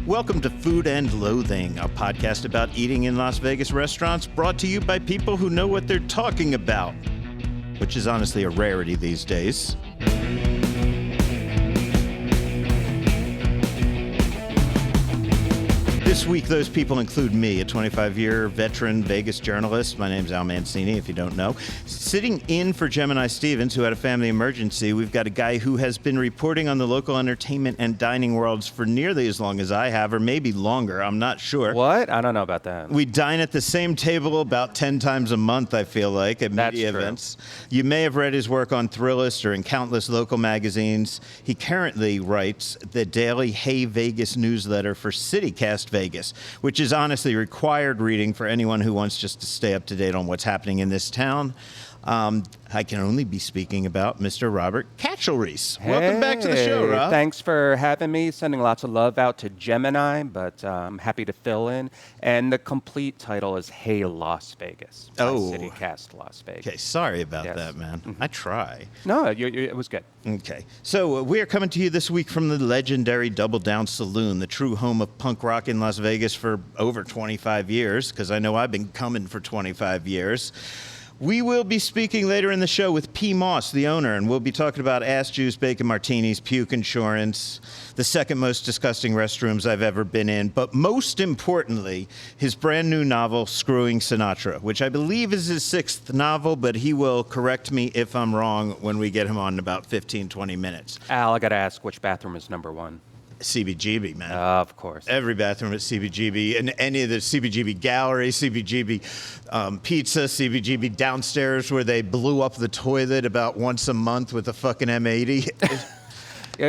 Welcome to Food and Loathing, a podcast about eating in Las Vegas restaurants brought to you by people who know what they're talking about, which is honestly a rarity these days. This week, those people include me, a 25-year veteran Vegas journalist. My name's Al Mancini, if you don't know. Sitting in for Gemini Stevens, who had a family emergency, we've got a guy who has been reporting on the local entertainment and dining worlds for nearly as long as I have, or maybe longer. I'm not sure. What? I don't know about that. We dine at the same table about 10 times a month, I feel like, at media events. You may have read his work on Thrillist or in countless local magazines. He currently writes the daily Hey Vegas newsletter for CityCast Vegas, which is honestly required reading for anyone who wants just to stay up to date on what's happening in this town. I can only be speaking about Mr. Robert Kachelriess. Hey, welcome back to the show, Rob. Thanks for having me. Sending lots of love out to Gemini, but I'm happy to fill in. And the complete title is Hey Las Vegas. CityCast Las Vegas. Okay, sorry about that, man. Mm-hmm. I try. No, it was good. Okay, so we are coming to you this week from the legendary Double Down Saloon, the true home of punk rock in Las Vegas for over 25 years, because I know I've been coming for 25 years. We will be speaking later in the show with P. Moss, the owner, and we'll be talking about ass juice, bacon martinis, Puke Insurance, the second most disgusting restrooms I've ever been in, but most importantly, his brand new novel, Screwing Sinatra, which I believe is his sixth novel, but he will correct me if I'm wrong when we get him on in about 15, 20 minutes. Al, I got to ask, which bathroom is number one? CBGB, man. Of course. Every bathroom at CBGB, and any of the CBGB gallery, CBGB pizza, CBGB downstairs where they blew up the toilet about once a month with a fucking M80.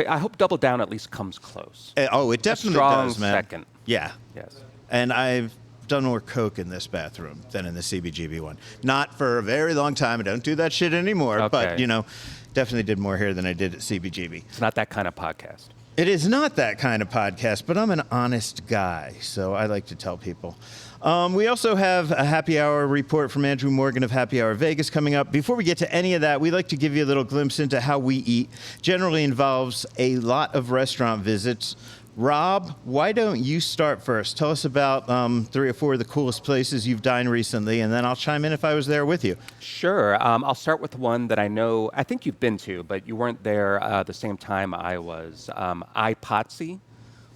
I hope Double Down at least comes close. Oh, it definitely does, man. Second. Yeah. Yes. And I've done more coke in this bathroom than in the CBGB one. Not for a very long time. I don't do that shit anymore, okay. But, definitely did more here than I did at CBGB. It's not that kind of podcast. It is not that kind of podcast, but I'm an honest guy, so I like to tell people. We also have a happy hour report from Andrew Morgan of Happy Hour Vegas coming up. Before we get to any of that, we like to give you a little glimpse into how we eat. Generally involves a lot of restaurant visits. Rob, why don't you start first? Tell us about 3 or 4 of the coolest places you've dined recently, and then I'll chime in if I was there with you. Sure. I'll start with one that I think you've been to, but you weren't there the same time I was. I Pazzi,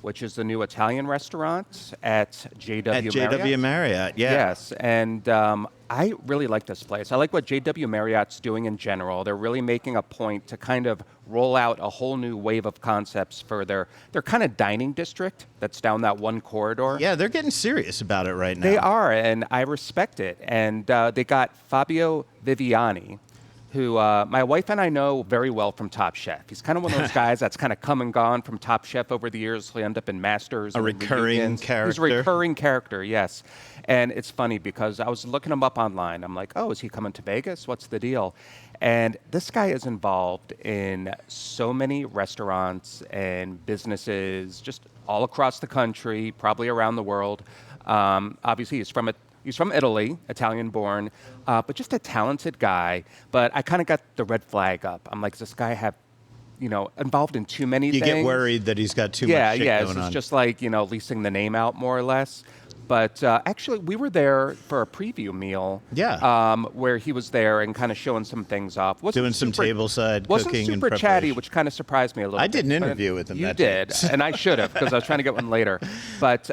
which is the new Italian restaurant at JW Marriott. At JW Marriott, yeah. Yes, and I really like this place. I like what JW Marriott's doing in general. They're really making a point to kind of roll out a whole new wave of concepts for their kind of dining district that's down that one corridor. Yeah, they're getting serious about it right now. They are, and I respect it. And they got Fabio Viviani, who my wife and I know very well from Top Chef. He's kind of one of those guys that's kind of come and gone from Top Chef over the years. He'll end up in Masters. A recurring character. He's a recurring character, yes. And it's funny because I was looking him up online. I'm like, oh, is he coming to Vegas? What's the deal? And this guy is involved in so many restaurants and businesses just all across the country, probably around the world. Obviously, he's from Italy, Italian-born, but just a talented guy. But I kind of got the red flag up. I'm like, does this guy have, involved in too many things? You get worried that he's got too much shit going on. Yeah, it's just like, leasing the name out more or less. But actually, we were there for a preview meal. Yeah. Where he was there and kind of showing some things off. Doing some tableside cooking and preparation. Wasn't super chatty, which kind of surprised me a little bit. I did an interview with him. You did, and I should have because I was trying to get one later. But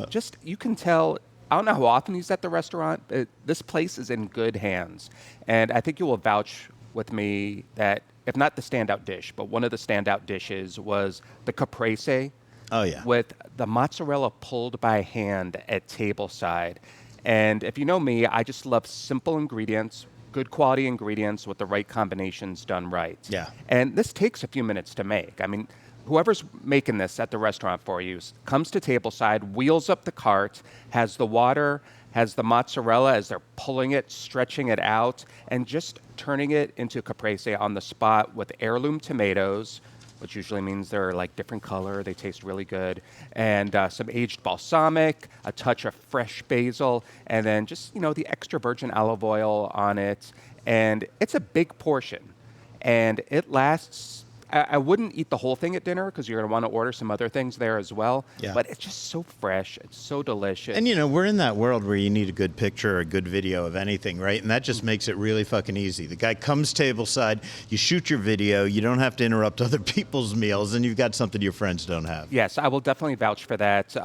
just you can tell. I don't know how often he's at the restaurant. This place is in good hands. And I think you will vouch with me that, if not the standout dish, but one of the standout dishes was the caprese. Oh, yeah. With the mozzarella pulled by hand at tableside. And if you know me, I just love simple ingredients, good quality ingredients with the right combinations done right. Yeah. And this takes a few minutes to make. I mean, whoever's making this at the restaurant for you comes to tableside, wheels up the cart, has the water, has the mozzarella as they're pulling it, stretching it out, and just turning it into caprese on the spot with heirloom tomatoes, which usually means they're like different color, they taste really good, and some aged balsamic, a touch of fresh basil, and then just, the extra virgin olive oil on it. And it's a big portion, and it lasts I wouldn't eat the whole thing at dinner because you're going to want to order some other things there as well. Yeah. But it's just so fresh. It's so delicious. And, we're in that world where you need a good picture or a good video of anything, right? And that just makes it really fucking easy. The guy comes tableside, you shoot your video, you don't have to interrupt other people's meals, and you've got something your friends don't have. Yes, I will definitely vouch for that.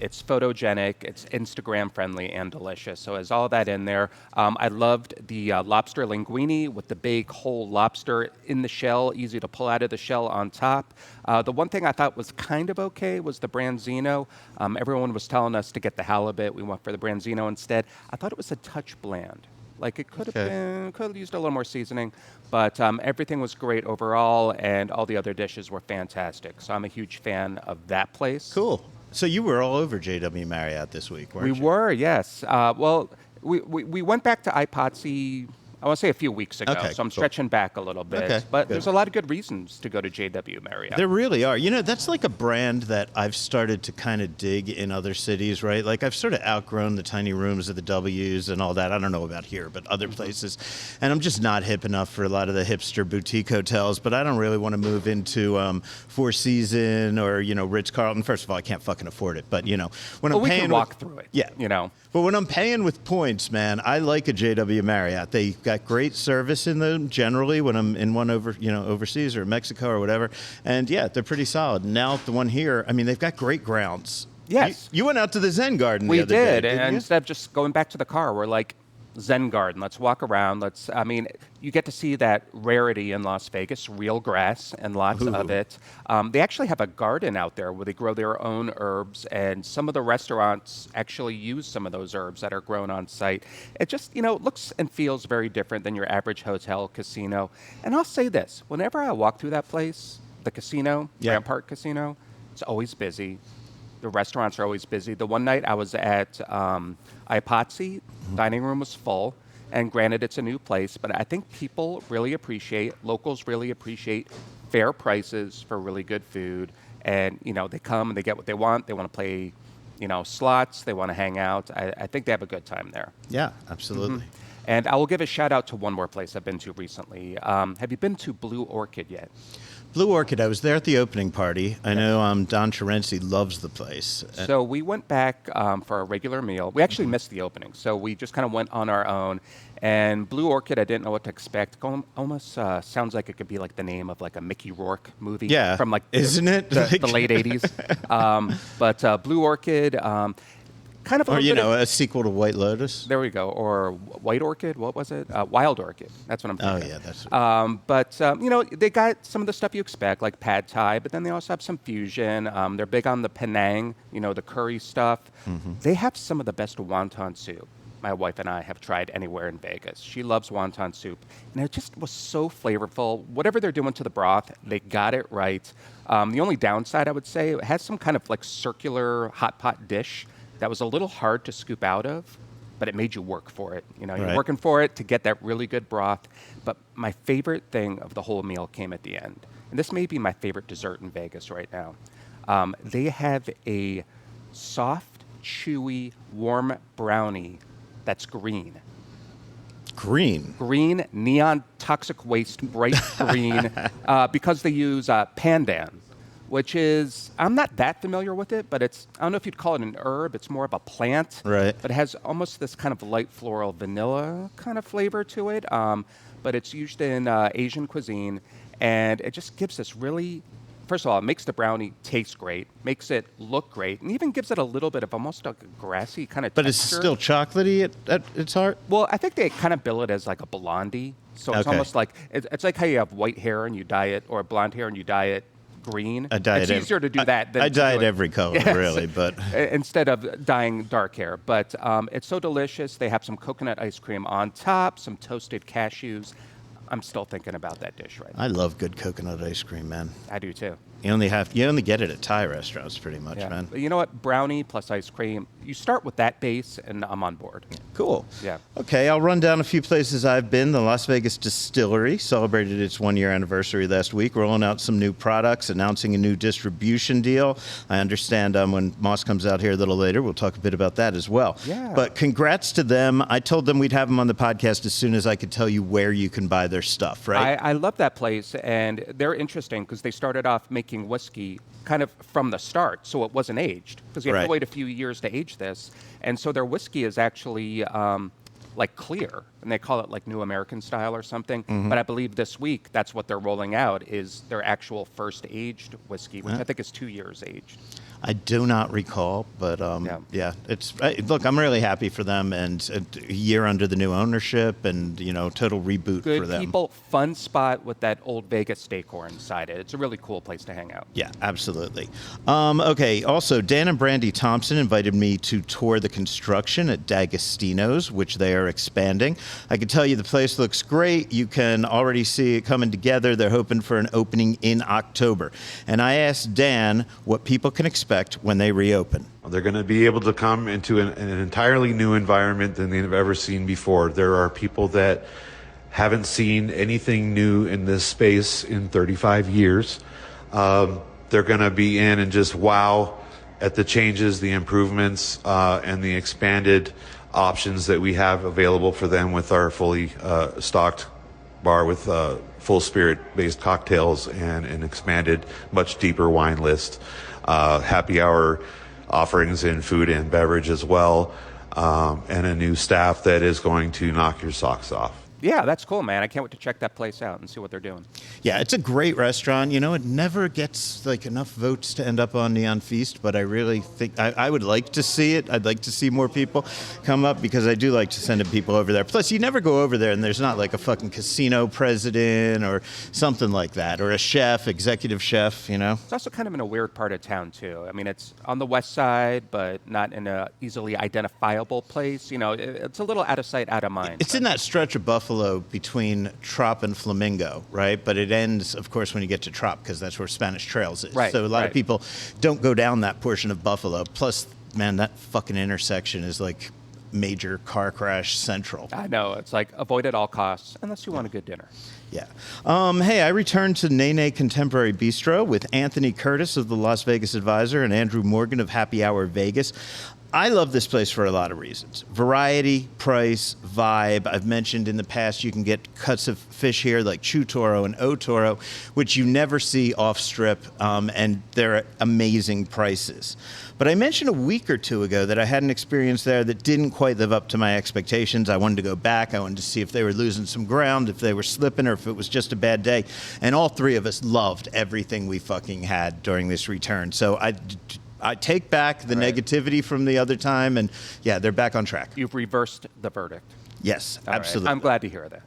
It's photogenic, it's Instagram friendly and delicious. So there's all that in there. I loved the lobster linguine with the big whole lobster in the shell, easy to pull out of the shell on top. The one thing I thought was kind of okay was the branzino. Everyone was telling us to get the halibut. We went for the branzino instead. I thought it was a touch bland. Like it could have used a little more seasoning, but everything was great overall, and all the other dishes were fantastic. So I'm a huge fan of that place. Cool. So you were all over JW Marriott this week, weren't you? We were, yes. Well, we went back to Ipotzi, I want to say a few weeks ago, Okay, so I'm cool. stretching back a little bit. Okay, but good. there's a lot of good reasons to go to JW Marriott. There really are. That's like a brand that I've started to kind of dig in other cities, right? Like I've sort of outgrown the tiny rooms of the W's and all that. I don't know about here, but other places. And I'm just not hip enough for a lot of the hipster boutique hotels, but I don't really want to move into Four Seasons or, Ritz-Carlton. First of all, I can't fucking afford it. But, when I'm we paying... can walk through it. Yeah. But when I'm paying with points, man, I like a JW Marriott. They got great service in them generally when I'm in one overseas or Mexico or whatever. And yeah, they're pretty solid. Now the one here, I mean, they've got great grounds. Yes. You went out to the Zen Garden We the other day, did, didn't and you? instead of just going back to the car, we're like, Zen Garden, let's walk around. You get to see that rarity in Las Vegas, real grass and lots of it. They actually have a garden out there where they grow their own herbs, and some of the restaurants actually use some of those herbs that are grown on site. It just, looks and feels very different than your average hotel casino. And I'll say this, whenever I walk through that place, the casino, Yeah. Rampart Casino, it's always busy. The restaurants are always busy. The one night I was at Ipotzi, dining room was full. And granted, it's a new place, but I think locals really appreciate fair prices for really good food. And, they come and they get what they want. They want to play, slots. They want to hang out. I think they have a good time there. Yeah, absolutely. And I will give a shout out to one more place I've been to recently. Have you been to Blue Orchid yet? Blue Orchid, I was there at the opening party. I know Don Terenzi loves the place. So we went back for a regular meal. We actually missed the opening, so we just kind of went on our own. And Blue Orchid, I didn't know what to expect. Almost sounds like it could be like the name of like a Mickey Rourke movie. Yeah, from like isn't it? the late 80s. But Blue Orchid, kind of a sequel to White Lotus. There we go. Or White Orchid. What was it? Wild Orchid. That's what I'm thinking. Oh, yeah. That's. They got some of the stuff you expect, like pad thai, but then they also have some fusion. They're big on the Penang, the curry stuff. Mm-hmm. They have some of the best wonton soup my wife and I have tried anywhere in Vegas. She loves wonton soup, and it just was so flavorful. Whatever they're doing to the broth, they got it right. The only downside, I would say, it has some kind of like circular hot pot dish that was a little hard to scoop out of, but it made you work for it. You're Right. working for it to get that really good broth. But my favorite thing of the whole meal came at the end. And this may be my favorite dessert in Vegas right now. They have a soft, chewy, warm brownie that's green. Green, neon toxic waste, bright green, because they use pandan, which is, I'm not that familiar with it, but I don't know if you'd call it an herb. It's more of a plant. Right. But it has almost this kind of light floral vanilla kind of flavor to it. But it's used in Asian cuisine, and it just gives this really, first of all, it makes the brownie taste great, makes it look great, and even gives it a little bit of almost like a grassy kind of But it's texture. still chocolatey at its heart? Well, I think they kind of bill it as like a blondie. So it's Okay. almost like, it's like how you have white hair and you dye it, or blonde hair and you dye it green. I dye it's it easier to do that than I to dye do it every color, Yes. really, but... Instead of dyeing dark hair. But it's so delicious. They have some coconut ice cream on top, some toasted cashews. I'm still thinking about that dish right now. I love good coconut ice cream, man. I do too. You only get it at Thai restaurants, pretty much, Yeah. man. But you know what? Brownie plus ice cream. You start with that base, and I'm on board. Cool. Yeah. Okay, I'll run down a few places I've been. The Las Vegas Distillery celebrated its 1-year anniversary last week, rolling out some new products, announcing a new distribution deal. I understand when Moss comes out here a little later, we'll talk a bit about that as well. Yeah. But congrats to them. I told them we'd have them on the podcast as soon as I could tell you where you can buy their stuff, right? I love that place, and they're interesting because they started off making whiskey kind of from the start, so it wasn't aged, because you have Right. to wait a few years to age this. And so their whiskey is actually like clear, and they call it like New American style or something. But I believe this week that's what they're rolling out is their actual first aged whiskey, which I think is 2 years aged. I do not recall, but yeah, look, I'm really happy for them, and a year under the new ownership, and total reboot Good for them. people, fun spot with that old Vegas decor inside it. It's a really cool place to hang out. Yeah, absolutely. Okay, also, Dan and Brandy Thompson invited me to tour the construction at D'Agostino's, which they are expanding. I can tell you the place looks great. You can already see it coming together. They're hoping for an opening in October. And I asked Dan what people can expect when they reopen. They're going to be able to come into an entirely new environment than they've ever seen before. There are people that haven't seen anything new in this space in 35 years. They're going to be in and just wow at the changes, the improvements, and the expanded options that we have available for them with our fully stocked bar with full spirit-based cocktails and an expanded, much deeper wine list. Happy hour offerings in food and beverage as well, and a new staff that is going to knock your socks off. Yeah, that's cool, man. I can't wait to check that place out and see what they're doing. Yeah, it's a great restaurant. It never gets enough votes to end up on Neon Feast, but I really think I would like to see it. I'd like to see more people come up because I do like to send people over there. Plus, you never go over there and there's not a fucking casino president or something like that, or a chef, executive chef, It's also kind of in a weird part of town, too. I mean, it's on the west side, but not in a easily identifiable place. It's a little out of sight, out of mind. It's in that stretch of Buffalo between Trop and Flamingo, right? But it ends, of course, when you get to Trop, because that's where Spanish Trails is. Right, So a lot right. of people don't go down that portion of Buffalo. Plus, man, that fucking intersection is major car crash central. I know. It's avoid at all costs, unless you want a good dinner. Yeah. Hey, I returned to Nene Contemporary Bistro with Anthony Curtis of the Las Vegas Advisor and Andrew Morgan of Happy Hour Vegas. I love this place for a lot of reasons. Variety, price, vibe. I've mentioned in the past you can get cuts of fish here like Chutoro and Otoro, which you never see off strip, and they're at amazing prices. But I mentioned a week or two ago that I had an experience there that didn't quite live up to my expectations. I wanted to go back. I wanted to see if they were losing some ground, if they were slipping, or if it was just a bad day. And all three of us loved everything we fucking had during this return. So I take back the negativity from the other time, and yeah, they're back on track. You've reversed the verdict. Yes, All right. absolutely. I'm glad to hear that.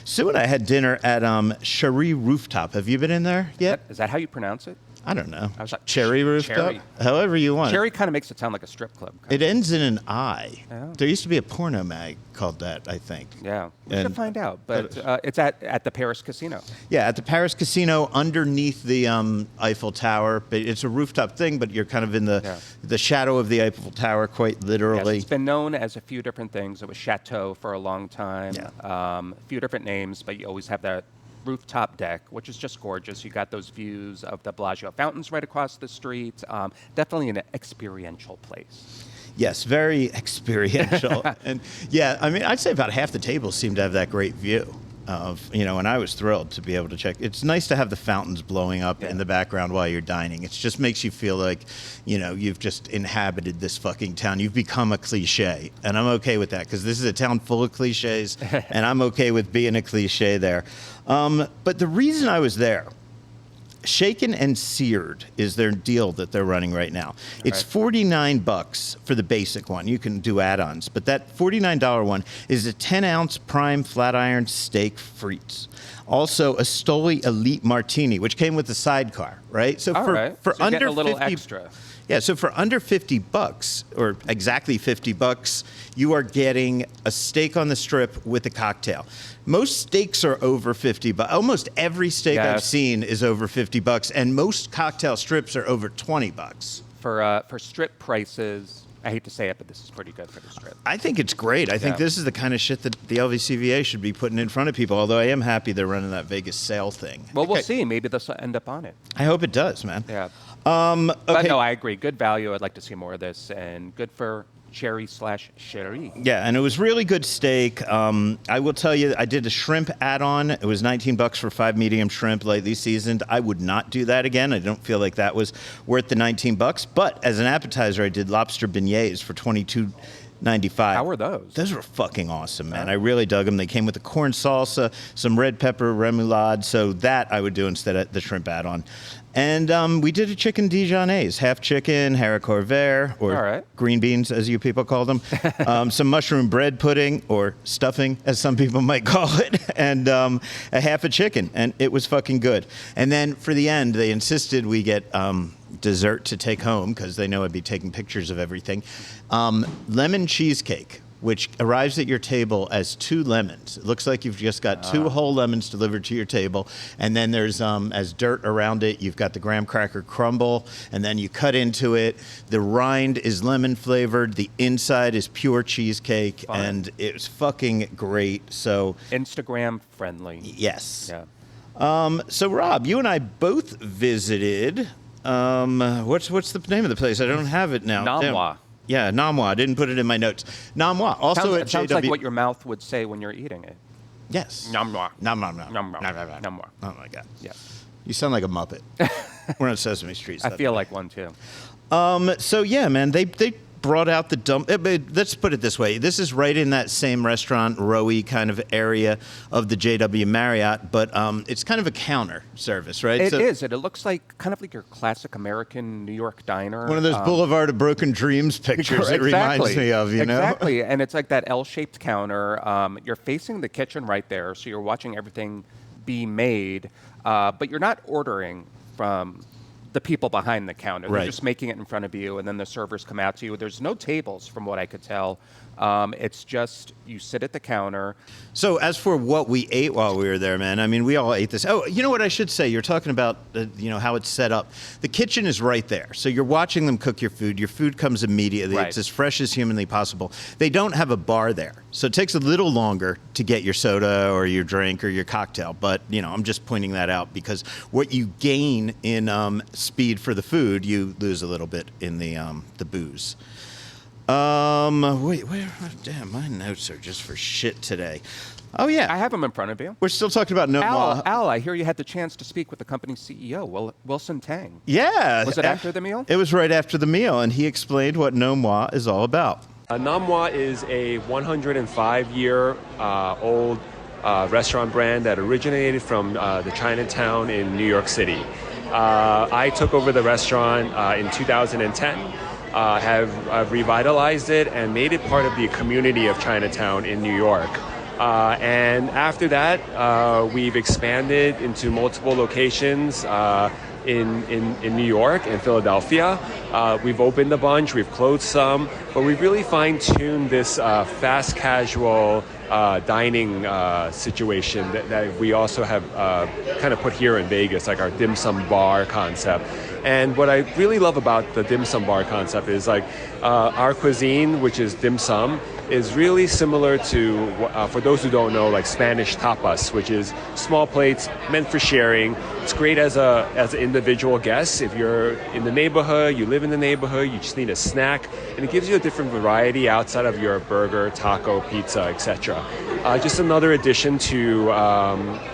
Sue and I had dinner at Cherie Rooftop. Have you been in there yet? Is that how you pronounce it? I don't know. I was like, Cherry Rooftop? Cherry. However you want. Cherry kind of makes it sound like a strip club. It ends in an I. Oh. There used to be a porno mag called that, I think. Yeah, we And- should find out. But it's at the Paris Casino. Yeah, at the Paris Casino underneath the Eiffel Tower. But it's a rooftop thing, but you're kind of in the shadow of the Eiffel Tower, quite Yes, literally. it's been known as a few different things. It was Chateau for a long time. Yeah. A few different names, but you always have that rooftop deck, which is just gorgeous. You got those views of the Bellagio fountains right across the street. Definitely an experiential place. Yes, very experiential. And yeah, I mean, I'd say about half the tables seem to have that great view of, and I was thrilled to be able to check. It's nice to have the fountains blowing up in the background while you're dining. It just makes you feel like, you've just inhabited this fucking town. You've become a cliche. And I'm okay with that because this is a town full of cliches and I'm okay with being a cliche there. But the reason I was there, Shaken and Seared is their deal that they're running right now. It's $49 for the basic one. You can do add-ons, but that $49 one is a 10-ounce prime flat iron steak frites. Also, a Stoli Elite Martini, which came with the sidecar, right? So All for right. for So under getting a little 50, extra. yeah, so for under $50, or exactly $50, you are getting a steak on the strip with a cocktail. Most steaks are over $50. Almost every steak I've Yes. seen is over $50, and most cocktail strips are over $20. For strip prices, I hate to say it, but this is pretty good for the strip. I think it's great. I think Yeah. this is the kind of shit that the LVCVA should be putting in front of people, although I am happy they're running that Vegas sale thing. Well, we'll Okay. see. Maybe this will end up on it. I hope it does, man. Yeah. Okay. But no, I agree. Good value. I'd like to see more of this, and good for Cherry/Sherry. Yeah, and it was really good steak. I will tell you, I did a shrimp add-on. It was $19 for 5 medium shrimp, lightly seasoned. I would not do that again. I don't feel like that was worth the $19. But as an appetizer, I did lobster beignets for $22.95. How were those? Those were fucking awesome, man. I really dug them. They came with a corn salsa, some red pepper remoulade, so that I would do instead of the shrimp add-on. And we did a chicken Dijonnaise, half chicken, haricot vert, or All right. green beans, as you people call them, some mushroom bread pudding, or stuffing, as some people might call it, and a half a chicken, and it was fucking good. And then for the end, they insisted we get dessert to take home, because they know I'd be taking pictures of everything. Lemon cheesecake, which arrives at your table as 2 lemons. It looks like you've just got 2 whole lemons delivered to your table, and then there's, as dirt around it, you've got the graham cracker crumble, and then you cut into it. The rind is lemon flavored, the inside is pure cheesecake, Fun. and it's fucking great. So, Instagram friendly. yes. Yeah. So, Rob, you and I both visited, what's the name of the place? I don't have it now. Namwa. Damn. Yeah, Namwa. I didn't put it in my notes. Namwa. Also It sounds at like JW. what your mouth would say when you're eating it. Yes. Namwa. Nom nom nom. Namwa. Nom, nom, nom. Namwa. Oh my God. Yeah. You sound like a Muppet. We're on Sesame Street. I feel like one too. So yeah, man, they brought out the dump. Let's put it this way: this is right in that same restaurant, rowy kind of area of the JW Marriott, but it's kind of a counter service, right? It is. It looks like kind of like your classic American New York diner. One of those Boulevard of Broken Dreams pictures. It reminds me of, you know. Exactly, and it's like that L-shaped counter. You're facing the kitchen right there, so you're watching everything be made, but you're not ordering from the people behind the counter. They're Right. just making it in front of you, and then the servers come out to you. There's no tables, from what I could tell. It's just you sit at the counter. So as for what we ate while we were there, man, I mean, we all ate this. Oh, you know what I should say? You're talking about, how it's set up. The kitchen is right there. So you're watching them cook your food. Your food comes immediately. Right. It's as fresh as humanly possible. They don't have a bar there. So it takes a little longer to get your soda or your drink or your cocktail. But, I'm just pointing that out because what you gain in speed for the food, you lose a little bit in the booze. Wait, damn, my notes are just for shit today. Oh, yeah. I have them in front of you. We're still talking about Al, I hear you had the chance to speak with the company's CEO, Wilson Tang. Yeah. Was it after the meal? It was right after the meal, and he explained what Nomwa is all about. Namwa is a 105-year old restaurant brand that originated from the Chinatown in New York City. I took over the restaurant in 2010, have revitalized it and made it part of the community of Chinatown in New York. And after that, we've expanded into multiple locations in New York and Philadelphia. We've opened a bunch, we've closed some, but we've really fine-tuned this fast casual dining situation that we also have kind of put here in Vegas, like our dim sum bar concept. And what I really love about the dim sum bar concept is like our cuisine, which is dim sum, is really similar to, for those who don't know, like Spanish tapas, which is small plates meant for sharing. It's great as an individual guest. If you're in the neighborhood, you live in the neighborhood, you just need a snack, and it gives you a different variety outside of your burger, taco, pizza, etc. Just another addition to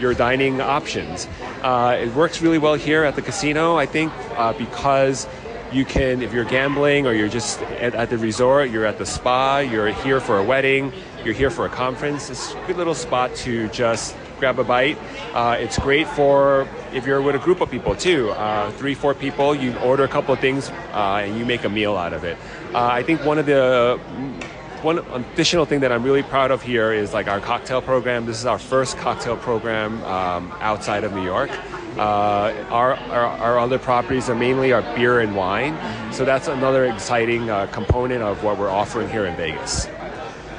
your dining options. It works really well here at the casino, I think, because you can, if you're gambling or you're just at the resort, you're at the spa, you're here for a wedding, you're here for a conference, it's a good little spot to just grab a bite. It's great for if you're with a group of people too. 3-4 people, you order a couple of things and you make a meal out of it. I think one of the one additional thing that I'm really proud of here is like our cocktail program. This is our first cocktail program outside of New York. Our other properties are mainly our beer and wine. So that's another exciting component of what we're offering here in Vegas.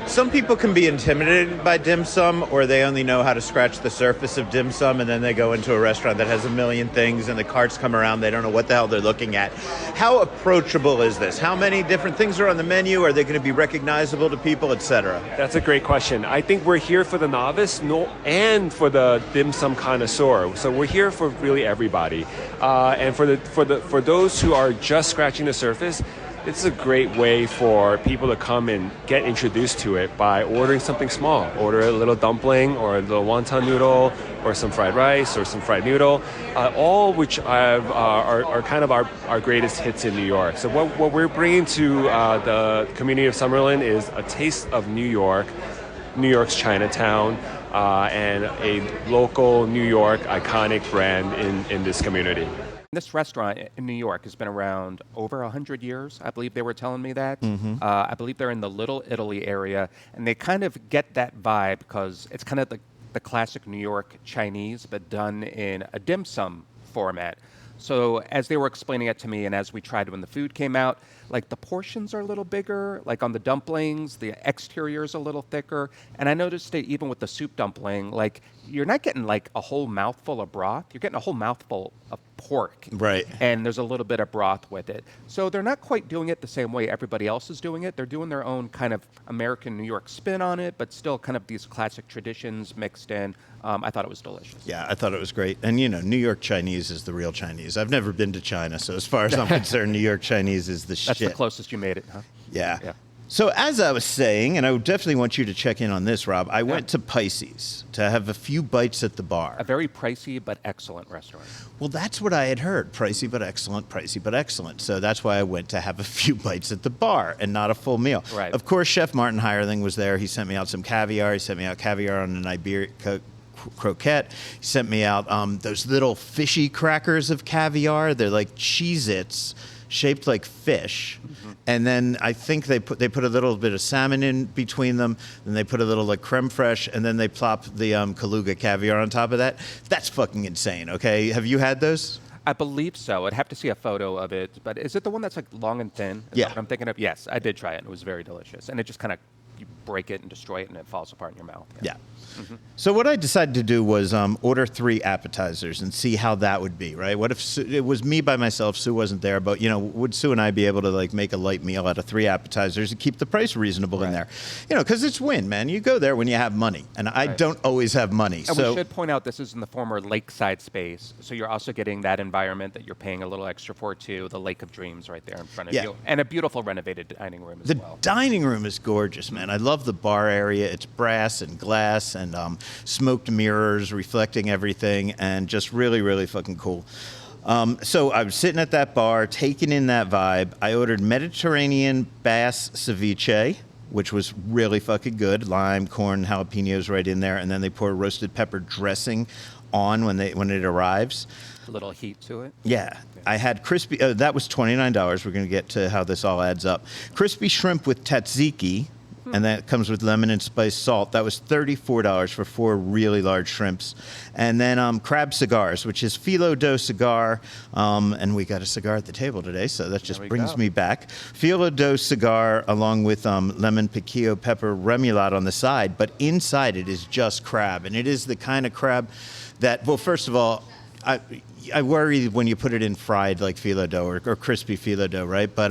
Some people can be intimidated by dim sum, or they only know how to scratch the surface of dim sum, and then they go into a restaurant that has a million things, and the carts come around, they don't know what the hell they're looking at. How approachable is this? How many different things are on the menu? Are they going to be recognizable to people, etc.? That's a great question. I think we're here for the novice and for the dim sum connoisseur. So we're here for really everybody. And for those who are just scratching the surface, this is a great way for people to come and get introduced to it by ordering something small. Order a little dumpling or a little wonton noodle or some fried rice or some fried noodle, all which are kind of our greatest hits in New York. So what we're bringing to the community of Summerlin is a taste of New York, New York's Chinatown, and a local New York iconic brand in this community. This restaurant in New York has been around over 100 years. I believe they were telling me that. I believe they're in the Little Italy area, and they kind of get that vibe because it's kind of the classic New York Chinese, but done in a dim sum format. So as they were explaining it to me, and as we tried when the food came out, like the portions are a little bigger, like on the dumplings, the exterior is a little thicker. And I noticed that even with the soup dumpling, like you're not getting like a whole mouthful of broth, you're getting a whole mouthful of pork. Right. And there's a little bit of broth with it. So they're not quite doing it the same way everybody else is doing it. They're doing their own kind of American New York spin on it, but still kind of these classic traditions mixed in. I thought it was delicious. Yeah, I thought it was great. And, you know, New York Chinese is the real Chinese. I've never been to China, so as far as I'm concerned, New York Chinese is the shit. That's the closest you made it, huh? Yeah. Yeah. So as I was saying, and I would definitely want you to check in on this, Rob, I went to Pisces to have a few bites at the bar. A very pricey but excellent restaurant. Well, that's what I had heard. Pricey but excellent. So that's why I went to have a few bites at the bar and not a full meal. Right. Of course, Chef Martin Hirling was there. He sent me out some caviar. He sent me out caviar on an Iberian croquette. He sent me out those little fishy crackers of caviar. They're like Cheez-Its shaped like fish. And then I think they put a little bit of salmon in between them. Then they put a little like creme fraiche, and then they plop the Kaluga caviar on top of that. That's fucking insane. Okay, have you had those? I believe so. I'd have to see a photo of it. But is it the one that's like long and thin? Is Yeah. that what I'm thinking of? Yes, I did try it, and it was very delicious. And it just kind of, you break it and destroy it, and it falls apart in your mouth. Yeah. So what I decided to do was order 3 appetizers and see how that would be, right? What if it was me by myself, Sue wasn't there, but, you know, would Sue and I be able to, like, make a light meal out of 3 appetizers and keep the price reasonable in there? You know, because it's win, man. You go there when you have money, and I don't always have money. And so we should point out this is in the former lakeside space, so you're also getting that environment that you're paying a little extra for, too, the Lake of Dreams right there in front of you. And a beautiful renovated dining room as well. The dining room is gorgeous, man. I love the bar area. It's brass and glass and smoked mirrors reflecting everything, and just really, really fucking cool. So I was sitting at that bar, taking in that vibe. I ordered Mediterranean bass ceviche, which was really fucking good. Lime, corn, jalapenos right in there, and then they pour roasted pepper dressing on when it arrives. A little heat to it. Yeah. I had crispy, that was $29. We're going to get to how this all adds up. Crispy shrimp with tzatziki, and that comes with lemon and spice salt. That was $34 for 4 really large shrimps. And then crab cigars, which is Filo do cigar. And we got a cigar at the table today, so that just brings me back. Filo do cigar along with lemon piquillo pepper remoulade on the side. But inside it is just crab. And it is the kind of crab that, well, first of all, I worry when you put it in fried like filo dough or crispy filo dough, right? But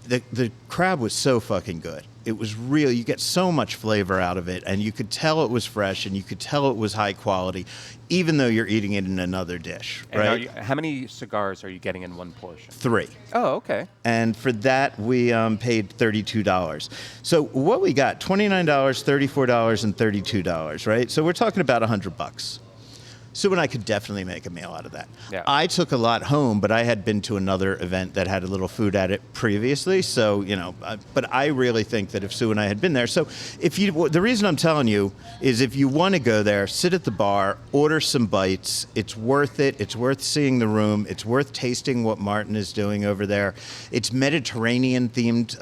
the crab was so fucking good. It was real. You get so much flavor out of it, and you could tell it was fresh, and you could tell it was high quality, even though you're eating it in another dish, right? How many cigars are you getting in one portion? 3. Oh, okay. And for that, we paid $32. So what we got, $29, $34, and $32, right? So we're talking about $100. Sue and I could definitely make a meal out of that. Yeah. I took a lot home, but I had been to another event that had a little food at it previously. So, you know, but I really think that if Sue and I had been there. So the reason I'm telling you is if you want to go there, sit at the bar, order some bites. It's worth it. It's worth seeing the room. It's worth tasting what Martin is doing over there. It's Mediterranean themed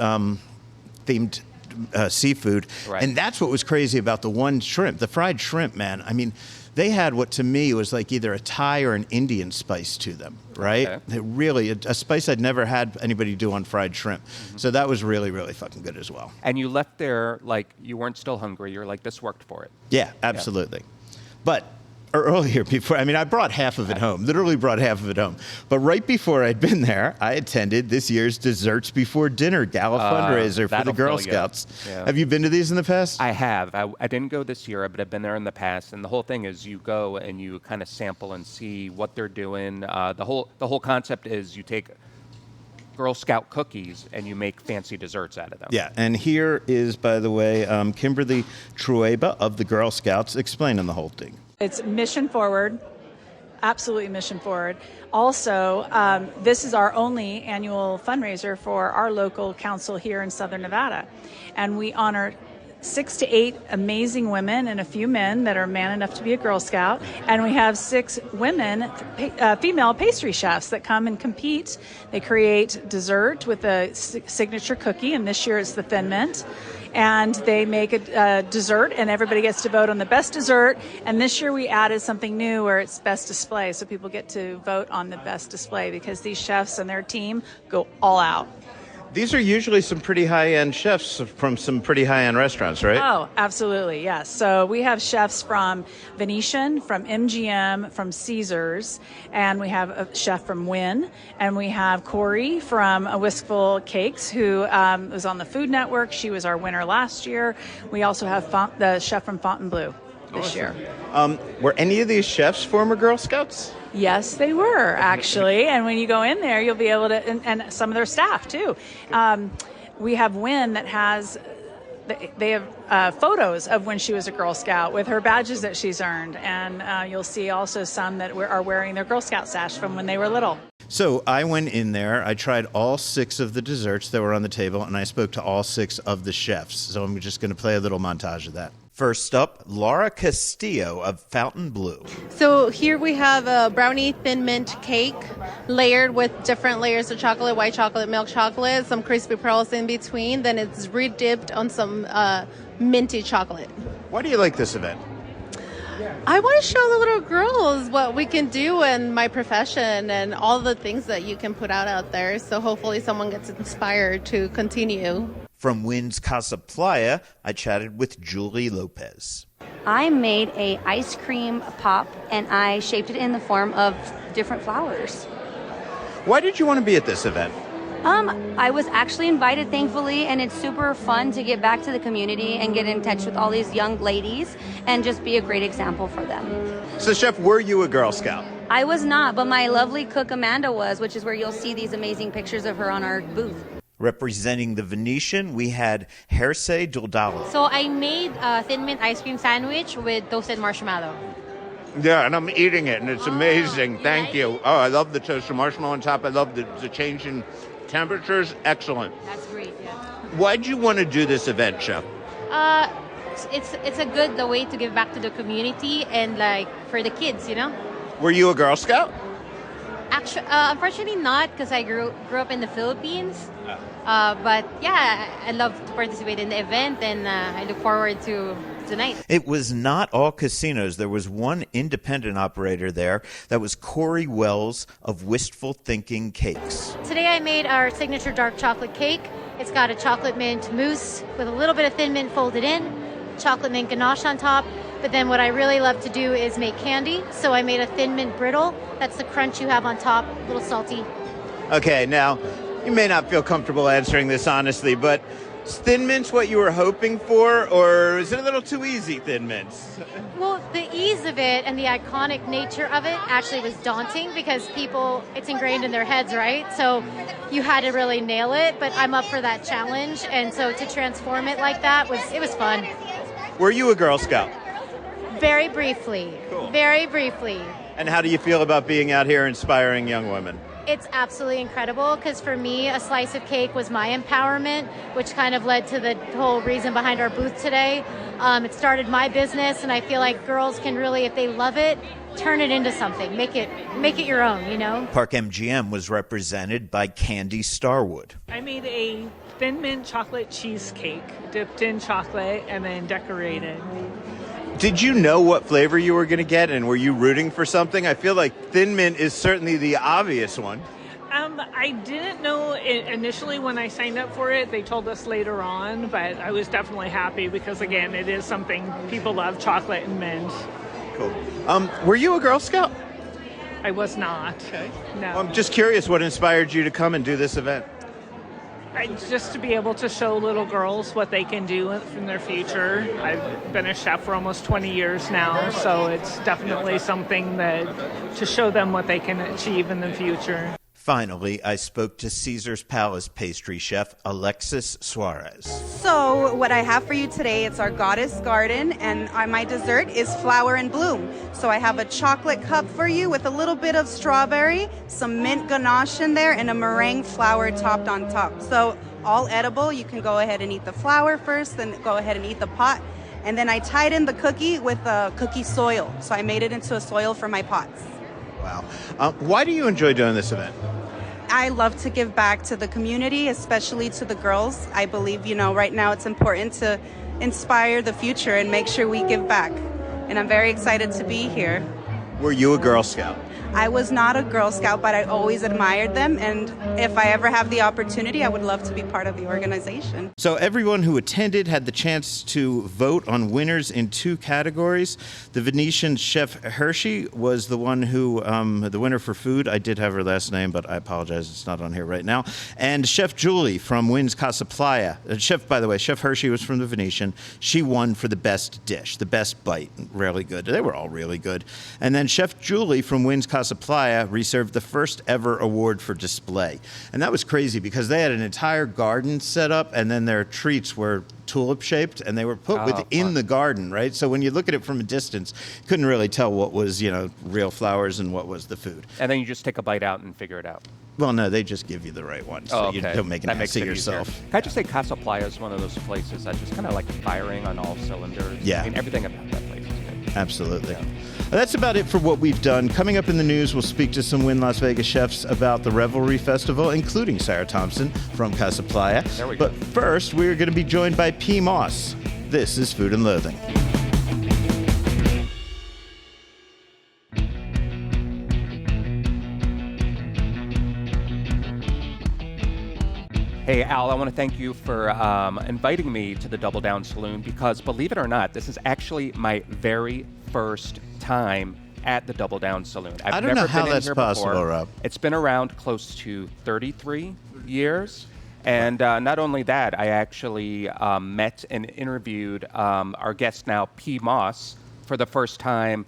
seafood. Right. And that's what was crazy about the one shrimp, the fried shrimp, man. I mean, they had what to me was like either a Thai or an Indian spice to them, right? Okay. They really, a spice I'd never had anybody do on fried shrimp. So that was really, really fucking good as well. And you left there like you weren't still hungry. You're like, this worked for it. Yeah, absolutely. But earlier, I brought half of it home, literally brought half of it home. But right before I'd been there, I attended this year's Desserts Before Dinner Gala fundraiser for the that'll Girl fill you. Scouts. Yeah. Have you been to these in the past? I have. I didn't go this year, but I've been there in the past. And the whole thing is you go and you kind of sample and see what they're doing. The whole concept is you take Girl Scout cookies and you make fancy desserts out of them. Yeah, and here is, by the way, Kimberly Trueba of the Girl Scouts explaining the whole thing. It's mission forward, absolutely mission forward. Also, this is our only annual fundraiser for our local council here in Southern Nevada. And we honor 6 to 8 amazing women and a few men that are man enough to be a Girl Scout. And we have 6 women, female pastry chefs that come and compete. They create dessert with a signature cookie, and this year it's the Thin Mint. And they make a dessert, and everybody gets to vote on the best dessert. And this year we added something new where it's best display, so people get to vote on the best display because these chefs and their team go all out. These are usually some pretty high-end chefs from some pretty high-end restaurants, right? Oh, absolutely, yes. So we have chefs from Venetian, from MGM, from Caesars, and we have a chef from Wynn, and we have Corey from A Wistful Cakes, who was on the Food Network. She was our winner last year. We also have the chef from Fontainebleau this year. Were any of these chefs former Girl Scouts? Yes, they were, actually. And when you go in there, you'll be able to, and some of their staff, too. We have Wynn that has, they have photos of when she was a Girl Scout with her badges that she's earned. And you'll see also some that are wearing their Girl Scout sash from when they were little. So I went in there, I tried all 6 of the desserts that were on the table, and I spoke to all 6 of the chefs. So I'm just going to play a little montage of that. First up, Laura Castillo of Fontainebleau. So here we have a brownie thin mint cake layered with different layers of chocolate, white chocolate, milk chocolate, some crispy pearls in between. Then it's re-dipped on some minty chocolate. Why do you like this event? I want to show the little girls what we can do in my profession and all the things that you can put out there. So hopefully someone gets inspired to continue. From Wynn's Casa Playa, I chatted with Julie Lopez. I made a ice cream pop and I shaped it in the form of different flowers. Why did you want to be at this event? I was actually invited, thankfully, and it's super fun to get back to the community and get in touch with all these young ladies and just be a great example for them. So, Chef, were you a Girl Scout? I was not, but my lovely cook Amanda was, which is where you'll see these amazing pictures of her on our booth. Representing the Venetian, we had Herse Duldalo. So I made a thin mint ice cream sandwich with toasted marshmallow. Yeah, and I'm eating it, and it's amazing. you Thank like you. Oh, I love the toasted marshmallow on top. I love the change in temperatures. Excellent. That's great, yeah. Why'd you want to do this event, Chef? It's a good way to give back to the community and like for the kids, you know? Were you a Girl Scout? Actually, unfortunately not because I grew up in the Philippines. But yeah, I love to participate in the event and I look forward to tonight. It was not all casinos. There was one independent operator there. That was Corey Wells of Wistful Thinking Cakes. Today I made our signature dark chocolate cake. It's got a chocolate mint mousse with a little bit of thin mint folded in, chocolate mint ganache on top. But then what I really love to do is make candy. So I made a thin mint brittle. That's the crunch you have on top, a little salty. Okay, now, you may not feel comfortable answering this honestly, but is Thin Mint's what you were hoping for, or is it a little too easy, Thin Mints? Well, the ease of it and the iconic nature of it actually was daunting because people, it's ingrained in their heads, right? So you had to really nail it, but I'm up for that challenge. And so to transform it like that, it was fun. Were you a Girl Scout? Very briefly. Cool. Very briefly. And how do you feel about being out here inspiring young women? It's absolutely incredible because for me, a slice of cake was my empowerment, which kind of led to the whole reason behind our booth today. It started my business, and I feel like girls can really, if they love it, turn it into something, make it your own, you know? Park MGM was represented by Candy Starwood. I made a thin mint chocolate cheesecake dipped in chocolate and then decorated. Did you know what flavor you were going to get, and were you rooting for something? I feel like thin mint is certainly the obvious one. I didn't know it initially when I signed up for it. They told us later on, but I was definitely happy because, again, it is something people love, chocolate and mint. Cool. Were you a Girl Scout? I was not. Okay. No. I'm just curious what inspired you to come and do this event. Just to be able to show little girls what they can do in their future. I've been a chef for almost 20 years now, so it's definitely something that to show them what they can achieve in the future. Finally, I spoke to Caesar's Palace pastry chef Alexis Suarez. So what I have for you today, it's our Goddess Garden, and my dessert is Flower and Bloom. So I have a chocolate cup for you with a little bit of strawberry, some mint ganache in there, and a meringue flower topped on top. So all edible. You can go ahead and eat the flower first, then go ahead and eat the pot. And then I tied in the cookie with a cookie soil. So I made it into a soil for my pots. Wow. Why do you enjoy doing this event? I love to give back to the community, especially to the girls. I believe, right now it's important to inspire the future and make sure we give back. And I'm very excited to be here. Were you a Girl Scout? I was not a Girl Scout, but I always admired them. And if I ever have the opportunity, I would love to be part of the organization. So everyone who attended had the chance to vote on winners in 2 categories. The Venetian chef Hershey was the one who, the winner for food. I did have her last name, but I apologize, it's not on here right now. And Chef Julie from Wynn's Casa Playa. By the way, Chef Hershey was from the Venetian. She won for the best dish, the best bite. Really good. They were all really good. And then Chef Julie from Wynn's Casa Playa received the first ever award for display. And that was crazy because they had an entire garden set up, and then their treats were tulip shaped, and they were put within the garden, right? So when you look at it from a distance, you couldn't really tell what was, real flowers and what was the food. And then you just take a bite out and figure it out. Well, no, they just give you the right one, so you don't make an ass of yourself. Easier. Can I just say Casa Playa is one of those places that just kind of like firing on all cylinders? Yeah. I mean, everything about that place is good. Absolutely. Yeah. That's about it for what we've done. Coming up in the news, we'll speak to some Wynn Las Vegas chefs about the Revelry Festival, including Sarah Thompson from Casa Playa. There we go. But first, we're going to be joined by P. Moss. This is Food and Loathing. Hey, Al, I want to thank you for inviting me to the Double Down Saloon because, believe it or not, this is actually my very first time at the Double Down Saloon. I don't know how that's possible, before. Rob. It's been around close to 33 years. And not only that, I actually met and interviewed our guest now, P. Moss, for the first time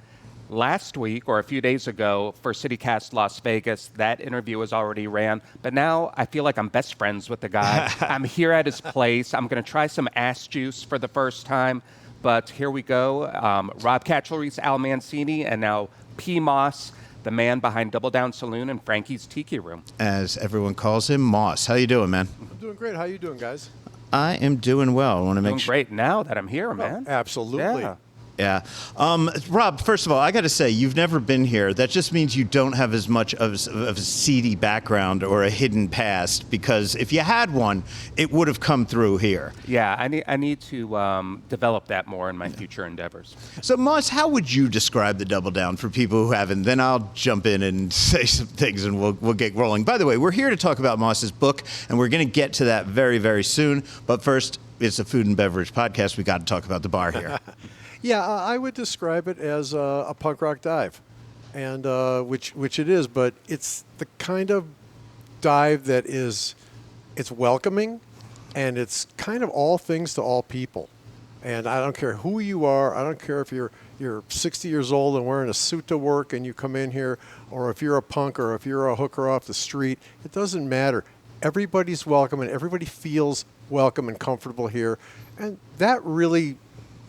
last week or a few days ago for CityCast Las Vegas. That interview was already ran. But now I feel like I'm best friends with the guy. I'm here at his place. I'm going to try some ass juice for the first time. But here we go. Rob Kachelriess, Al Mancini, and now P. Moss, the man behind Double Down Saloon and Frankie's Tiki Room. As everyone calls him, Moss. How you doing, man? I'm doing great. How you doing, guys? I am doing well. I want to make sure. Great now that I'm here, man. Absolutely. Yeah. Yeah. Rob, first of all, I got to say, you've never been here. That just means you don't have as much of a seedy background or a hidden past, because if you had one, it would have come through here. Yeah, I need to develop that more in my future endeavors. So, Moss, how would you describe the Double Down for people who haven't? Then I'll jump in and say some things, and we'll get rolling. By the way, we're here to talk about Moss's book, and we're going to get to that very, very soon. But first, it's a food and beverage podcast. We got to talk about the bar here. Yeah, I would describe it as a punk rock dive, and which it is, but it's the kind of dive that it's welcoming, and it's kind of all things to all people. And I don't care who you are. I don't care if you're 60 years old and wearing a suit to work and you come in here, or if you're a punk or if you're a hooker off the street. It doesn't matter. Everybody's welcome, and everybody feels welcome and comfortable here, and that really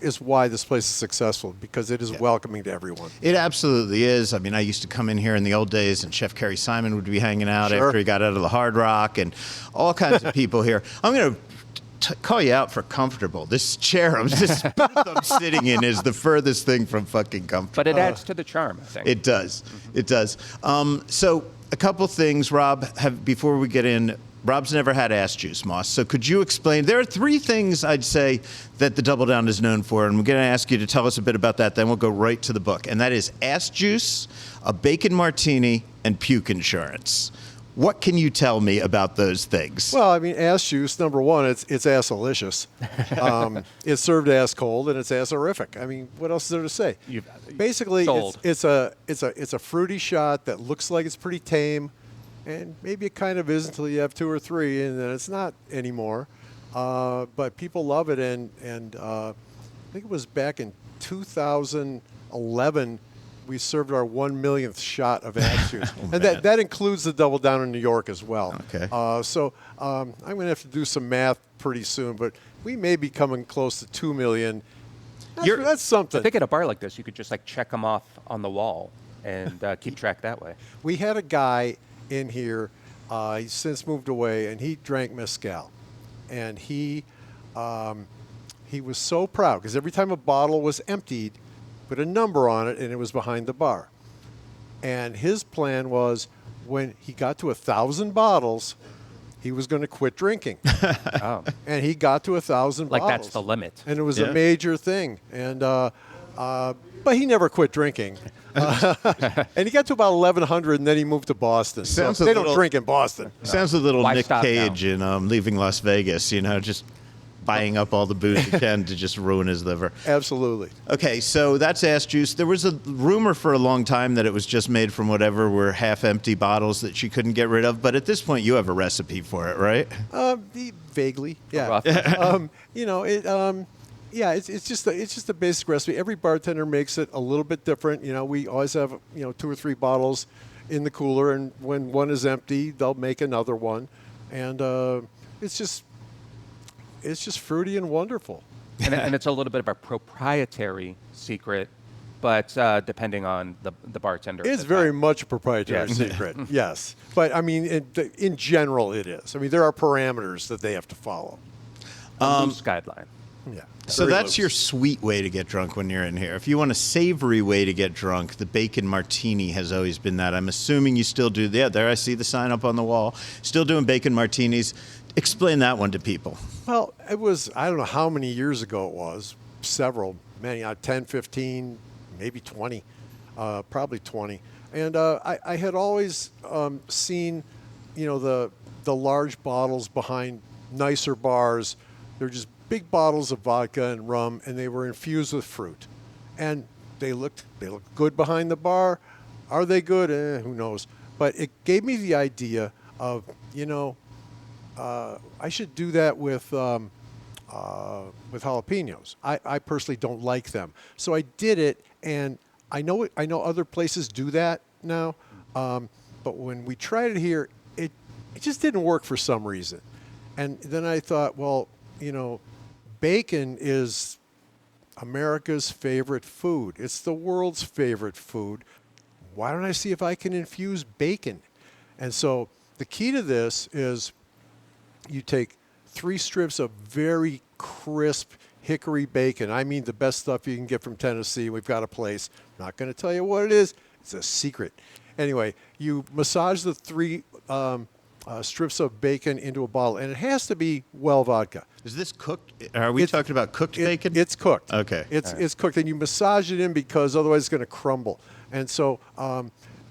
is why this place is successful, because it is welcoming to everyone. It absolutely is. I mean, I used to come in here in the old days, and Chef Kerry Simon would be hanging out Sure. after he got out of the Hard Rock, and all kinds of people here. I'm going to call you out for comfortable. This chair I'm sitting in is the furthest thing from fucking comfortable. But it adds to the charm, I think. It does. It does. So a couple things, Rob, before we get in. Rob's never had ass juice, Moss. So could you explain? There are three things I'd say that the Double Down is known for, and I'm going to ask you to tell us a bit about that. Then we'll go right to the book, and that is ass juice, a bacon martini, and Puke Insurance. What can you tell me about those things? Well, I mean, ass juice, number one, it's ass-alicious. It's served ass cold, and it's ass-horrific. I mean, what else is there to say? Basically, it's a fruity shot that looks like it's pretty tame, and maybe it kind of is until you have two or three, and then it's not anymore. But people love it, and I think it was back in 2011 we served our 1 millionth shot of ass juice. And that includes the Double Down in New York as well. Okay. So I'm going to have to do some math pretty soon, but we may be coming close to 2 million. That's something. I think at a bar like this, you could just like check them off on the wall and keep track that way. We had a guy in here, he's since moved away, and he drank mezcal. And he was so proud, because every time a bottle was emptied, put a number on it, and it was behind the bar. And his plan was, when he got to 1,000 bottles, he was going to quit drinking. Oh. And he got to 1,000 Like bottles. that's the limit. And it was a major thing. And but he never quit drinking. And he got to about 1,100, and then he moved to Boston. They don't drink in Boston. Sounds a little Why Nick stop Cage in Leaving Las Vegas, just buying up all the booze he can to just ruin his liver. Absolutely. Okay, so that's ass juice. There was a rumor for a long time that it was just made from whatever were half-empty bottles that she couldn't get rid of, but at this point you have a recipe for it, right? Vaguely, yeah. It's just a basic recipe. Every bartender makes it a little bit different. We always have 2 or 3 bottles in the cooler, and when one is empty, they'll make another one, and it's just fruity and wonderful. And it's a little bit of a proprietary secret, but depending on the bartender. It's very much a proprietary secret, yes. But, I mean, in general, it is. I mean, there are parameters that they have to follow. Loose guideline. Yeah. So that's your sweet way to get drunk when you're in here. If you want a savory way to get drunk, the bacon martini has always been that. I'm assuming you still do. Yeah, there I see the sign up on the wall. Still doing bacon martinis. Explain that one to people. Well, it was, I don't know how many years ago it was, many, 10, 15, maybe 20, probably 20. And I had always seen, the large bottles behind nicer bars. They're just big bottles of vodka and rum, and they were infused with fruit. And they looked good behind the bar. Are they good? Who knows? But it gave me the idea of, I should do that with jalapenos. I personally don't like them, so I did it, and I know other places do that now, but when we tried it here, it just didn't work for some reason. And then I thought, well, bacon is America's favorite food. It's the world's favorite food. Why don't I see if I can infuse bacon? And so the key to this is you take 3 strips of very crisp hickory bacon. I mean the best stuff you can get from Tennessee. We've got a place. I'm not going to tell you what it is. It's a secret. Anyway, you massage the 3 strips of bacon into a bottle, and it has to be well vodka. Is this cooked? Are we talking about cooked bacon? It's cooked. Okay. It's cooked, and you massage it in because otherwise it's going to crumble. And so,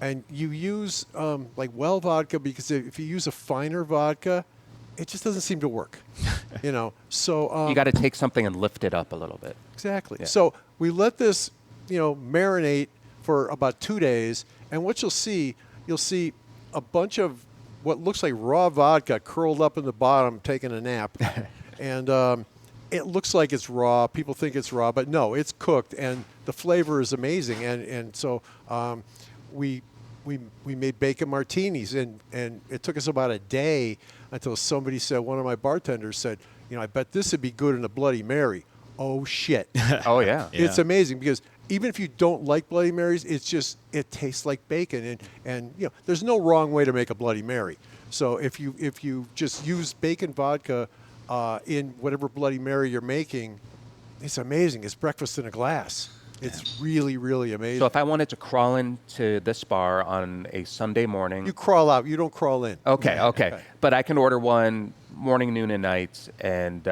and you use like well vodka, because if you use a finer vodka, it just doesn't seem to work. So You got to take something and lift it up a little bit. Exactly. Yeah. So we let this, marinate for about 2 days, and what you'll see a bunch of what looks like raw vodka curled up in the bottom, taking a nap, and it looks like it's raw. People think it's raw, but no, it's cooked, and the flavor is amazing. And so we made bacon martinis, and it took us about a day until somebody said, one of my bartenders said, I bet this would be good in a Bloody Mary. oh shit. Oh, yeah. It's amazing because even if you don't like Bloody Marys, it tastes like bacon, and there's no wrong way to make a Bloody Mary. So if you just use bacon vodka in whatever Bloody Mary you're making, it's amazing. It's breakfast in a glass. It's really, really amazing. So if I wanted to crawl into this bar on a Sunday morning, you crawl out. You don't crawl in. Okay. But I can order one morning, noon, and night, and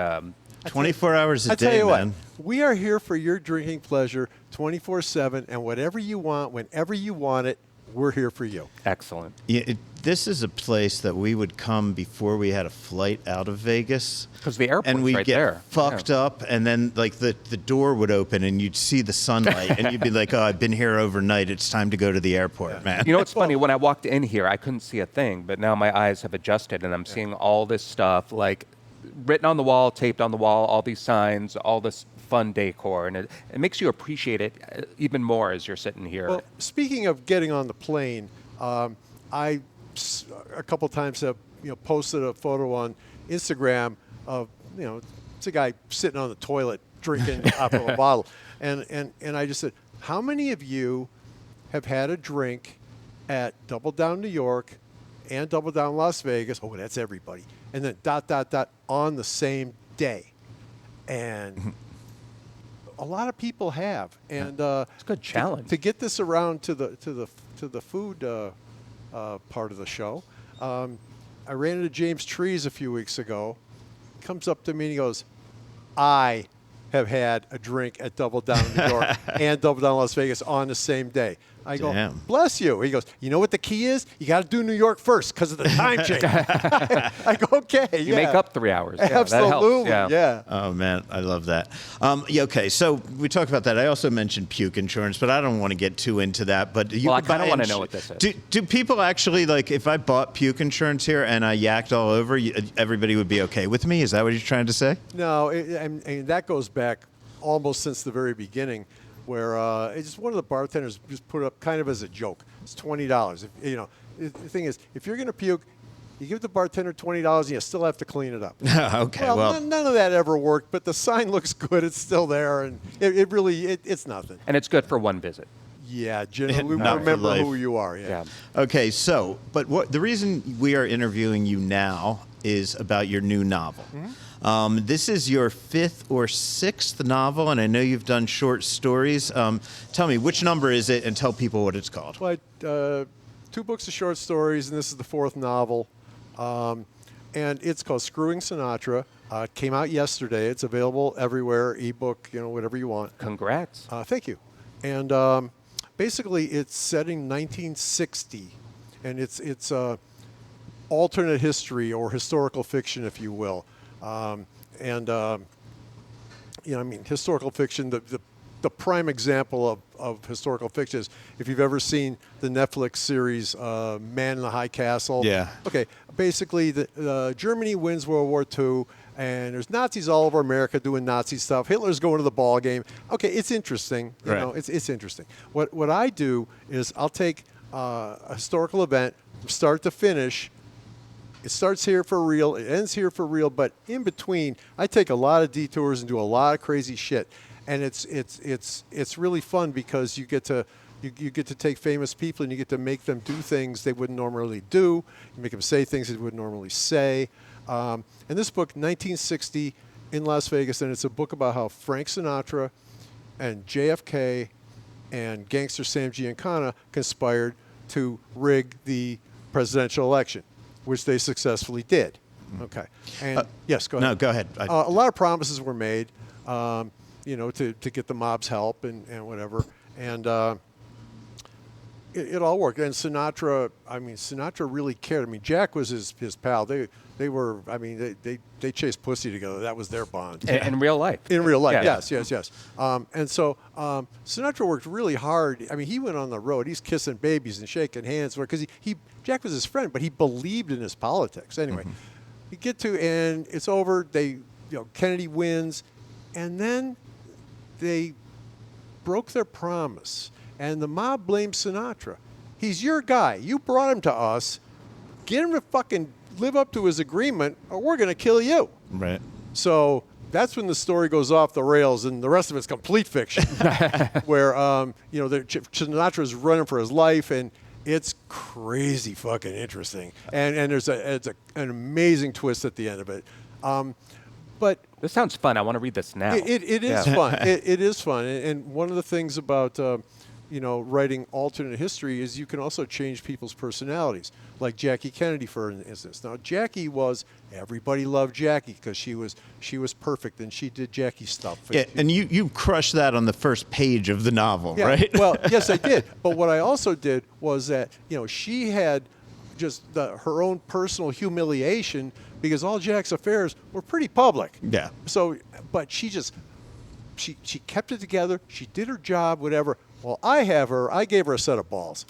24 hours a I tell day, you man. what, we are here for your drinking pleasure 24/7, and whatever you want, whenever you want it, we're here for you. Excellent. Yeah, this is a place that we would come before we had a flight out of Vegas. Because the airport's and we'd right get there. fucked up, and then like the door would open, and you'd see the sunlight, and you'd be like, "Oh, I've been here overnight. It's time to go to the airport, man." You know what's funny? When I walked in here, I couldn't see a thing, but now my eyes have adjusted, and I'm seeing all this stuff, like written on the wall, taped on the wall, all these signs, all this fun decor, and it makes you appreciate it even more as you're sitting here. Well, speaking of getting on the plane, I a couple times have posted a photo on Instagram of it's a guy sitting on the toilet drinking out of a bottle, and I just said, how many of you have had a drink at Double Down New York and Double Down Las Vegas? Oh, that's everybody. And then ... on the same day, and a lot of people have, and it's a good challenge to get this around to the food part of the show. I ran into James Trees a few weeks ago. He comes up to me and he goes, "I have had a drink at Double Down New York and Double Down Las Vegas on the same day." I go, Damn. "Bless you." He goes, "You know what the key is? You got to do New York first because of the time change." I go, "Okay, you make up 3 hours. Yeah, absolutely, that helps. yeah. Oh man, I love that. Okay, so we talked about that. I also mentioned Puke Insurance, but I don't want to get too into that. But Well, I kind of want to know what this is. Do people actually, like, if I bought Puke Insurance here and I yacked all over, everybody would be okay with me? Is that what you're trying to say? No, and that goes back almost since the very beginning, where it's just one of the bartenders just put it up kind of as a joke. It's $20. The thing is, if you're going to puke, you give the bartender $20 and you still have to clean it up. Okay, well, none of that ever worked, but the sign looks good. It's still there, and it's nothing. And it's good for one visit. Yeah, generally, we Not for remember life. who you are. Yeah. Okay, so, but the reason we are interviewing you now is about your new novel. Mm-hmm. This is your 5th or 6th novel, and I know you've done short stories. Tell me, which number is it, and tell people what it's called. Well, 2 books of short stories, and this is the 4th novel. And it's called Screwing Sinatra. It came out yesterday. It's available everywhere, ebook, whatever you want. Congrats. Thank you. And basically, it's set in 1960, and it's alternate history or historical fiction, if you will. Historical fiction. The prime example of historical fiction is if you've ever seen the Netflix series Man in the High Castle. Yeah. Okay. Basically, Germany wins World War II, and there's Nazis all over America doing Nazi stuff. Hitler's going to the ball game. Okay, it's interesting. It's interesting. What I do is I'll take a historical event from start to finish. It starts here for real. It ends here for real. But in between, I take a lot of detours and do a lot of crazy shit. And it's really fun because you get to take famous people and you get to make them do things they wouldn't normally do. You make them say things they wouldn't normally say. And this book, 1960 in Las Vegas, and it's a book about how Frank Sinatra and JFK and gangster Sam Giancana conspired to rig the presidential election, which they successfully did. Okay. And yes, go ahead. No, go ahead. A lot of promises were made, to get the mob's help and whatever. And it all worked. And Sinatra really cared. Jack was his pal. They chased pussy together. That was their bond. In real life. In real life, Yeah. yes. And so Sinatra worked really hard. He went on the road. He's kissing babies and shaking hands because Jack was his friend, but he believed in his politics. Anyway, you get to, and it's over. Kennedy wins, and then they broke their promise, and the mob blames Sinatra. He's your guy. You brought him to us. Get him to fucking live up to his agreement, or we're going to kill you. Right. So that's when the story goes off the rails, and the rest of it's complete fiction. Where Sinatra's running for his life, and it's crazy fucking interesting. And there's an amazing twist at the end of it. But this sounds fun. I want to read this now. It is fun. It is fun. And one of the things about writing alternate history is you can also change people's personalities. Like Jackie Kennedy, for instance. Now, everybody loved Jackie because she was perfect and she did Jackie stuff. Yeah, and you crushed that on the first page of the novel, right? Well, yes, I did. But what I also did was that she had just her own personal humiliation because all Jack's affairs were pretty public. Yeah. So, but she kept it together. She did her job, whatever. Well, I gave her a set of balls.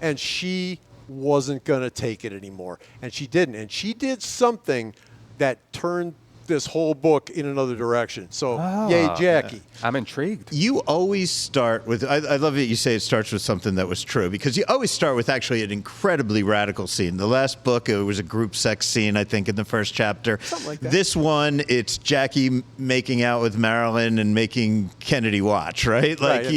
And she wasn't going to take it anymore. And she didn't. And she did something that turned this whole book in another direction. So, yay, Jackie. I'm intrigued. You always start with, I love it you say it starts with something that was true, because you always start with actually an incredibly radical scene. The last book, it was a group sex scene, I think, in the first chapter. Something like that. This one, it's Jackie making out with Marilyn and making Kennedy watch, right? Like, right.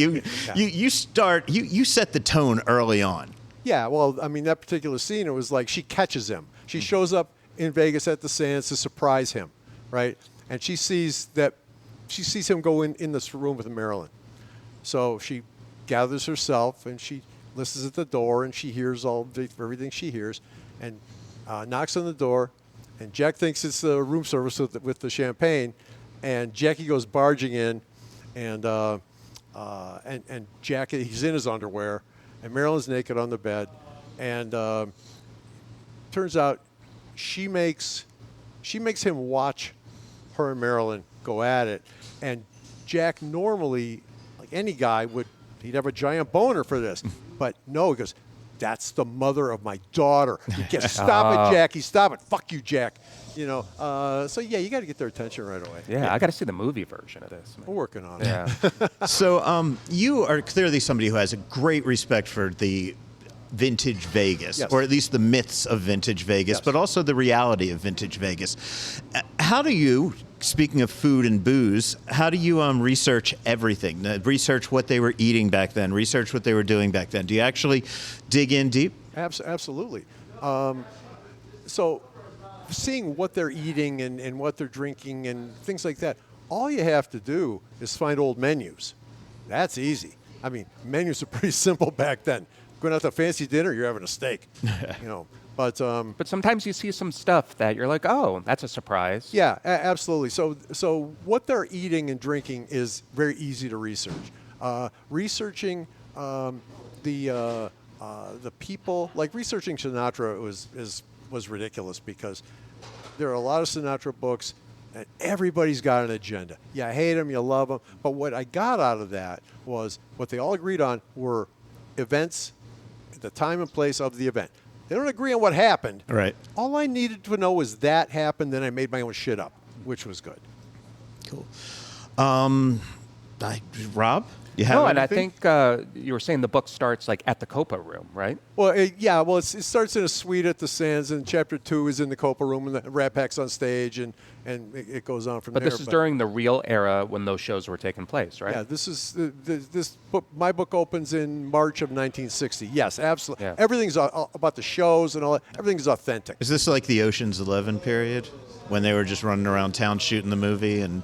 you set the tone early on. Yeah, well, I mean, that particular scene, it was like she catches him. She shows up in Vegas at the Sands to surprise him, right? And she sees him go in this room with Marilyn. So she gathers herself and she listens at the door and she hears everything she hears and knocks on the door. And Jack thinks it's the room service with the champagne. And Jackie goes barging in and Jack, he's in his underwear. And Marilyn's naked on the bed, and turns out she makes him watch her and Marilyn go at it. And Jack normally, like any guy, he'd have a giant boner for this, but no, he goes, "That's the mother of my daughter. You can't stop it, Jackie. Stop it. Fuck you, Jack." So yeah, you got to get their attention right away. Yeah, I got to see the movie version of this. We're working on it. Yeah. So you are clearly somebody who has a great respect for the vintage Vegas, Yes. or at least the myths of vintage Vegas, Yes. but also the reality of vintage Vegas. How do you, speaking of food and booze, how do you research everything? Research what they were eating back then, research what they were doing back then. Do you actually dig in deep? Absolutely. So seeing what they're eating and what they're drinking and things like that, all you have to do is find old menus. That's easy. I mean, menus are pretty simple back then. Going out to a fancy dinner, you're having a steak. But sometimes you see some stuff that you're like, oh, that's a surprise. Yeah, absolutely. So what they're eating and drinking is very easy to research. Researching the people, like researching Sinatra was ridiculous because there are a lot of Sinatra books and everybody's got an agenda. You hate them, you love them. But what I got out of that was what they all agreed on were events, the time and place of the event. They don't agree on what happened. Right. All I needed to know was that happened, then I made my own shit up, which was good. Cool. Rob? You have And I anything? think you were saying the book starts like at the Copa Room, right? Well, it starts in a suite at the Sands, and chapter 2 is in the Copa Room, and the Rat Pack's on stage, and it goes on from there. But this is during the real era when those shows were taking place, right? Yeah, this is this book. My book opens in March of 1960. Yes, absolutely. Yeah. Everything's about the shows and all that. Everything is authentic. Is this like the Ocean's 11 period when they were just running around town shooting the movie and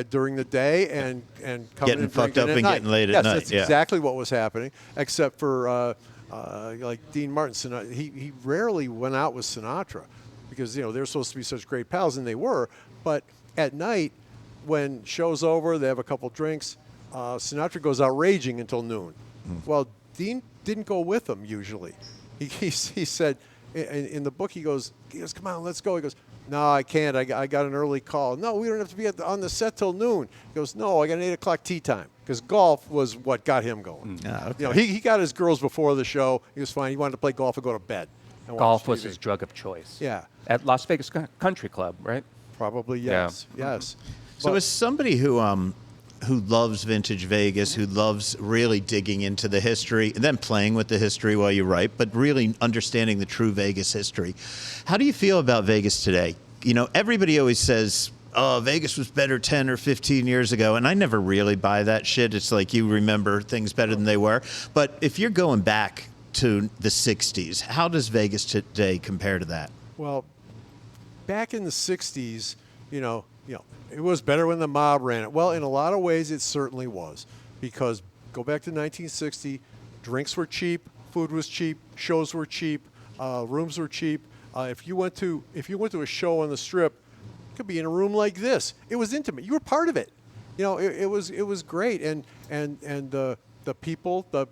During the day and coming getting and fucked drinking up at and night. getting laid at yes, night? That's Yeah. exactly what was happening, except for like Dean Martin. He rarely went out with Sinatra because they're supposed to be such great pals, and they were. But at night, when show's over, they have a couple drinks. Sinatra goes out raging until noon. Well, Dean didn't go with him usually. He said in the book, he goes, "Come on, let's go." He goes, "No, I can't. I got an early call." "No, we don't have to be on the set till noon." He goes, "No, I got an 8 o'clock tea time." Because golf was what got him going. Okay. He got his girls before the show. He was fine. He wanted to play golf and go to bed. And Golf watch was TV. his drug of choice. Yeah. At Las Vegas Country Club, right? Probably yes. Yes. So But- as somebody who loves vintage Vegas, who loves really digging into the history and then playing with the history while you write, but really understanding the true Vegas history, how do you feel about Vegas today? Everybody always says oh, Vegas was better 10 or 15 years ago. And I never really buy that shit. It's like you remember things better than they were. But if you're going back to the 60s, how does Vegas today compare to that? Well, back in the 60s, it was better when the mob ran it. Well, in a lot of ways, it certainly was. Because go back to 1960, drinks were cheap, food was cheap, shows were cheap, rooms were cheap. If you went to a show on the Strip, it could be in a room like this. It was intimate. You were part of it. It was great. And the people, the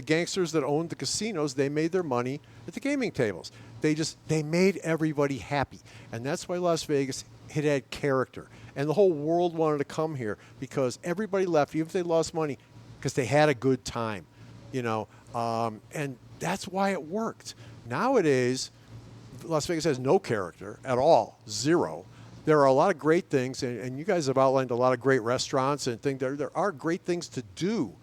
gangsters that owned the casinos, they made their money at the gaming tables. They made everybody happy. And that's why Las Vegas had character. And the whole world wanted to come here because everybody left, even if they lost money, because they had a good time. And that's why it worked. Nowadays, Las Vegas has no character at all, zero. There are a lot of great things, and you guys have outlined a lot of great restaurants and things. There are great things to do,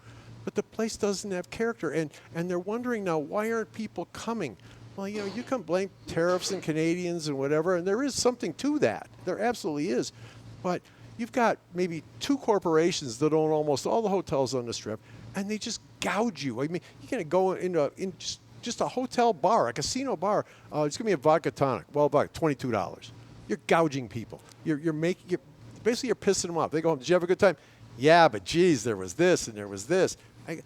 but the place doesn't have character. And they're wondering now, why aren't people coming? Well, you can blame tariffs and Canadians and whatever, and there is something to that. There absolutely is. But you've got maybe 2 corporations that own almost all the hotels on the Strip, and they just gouge you. I mean, you're going to go into just a hotel bar, a casino bar. It's going to be a vodka tonic. Well, about $22. You're gouging people. You're basically you're pissing them off. They go home. Did you have a good time? Yeah, but geez, there was this and there was this. They're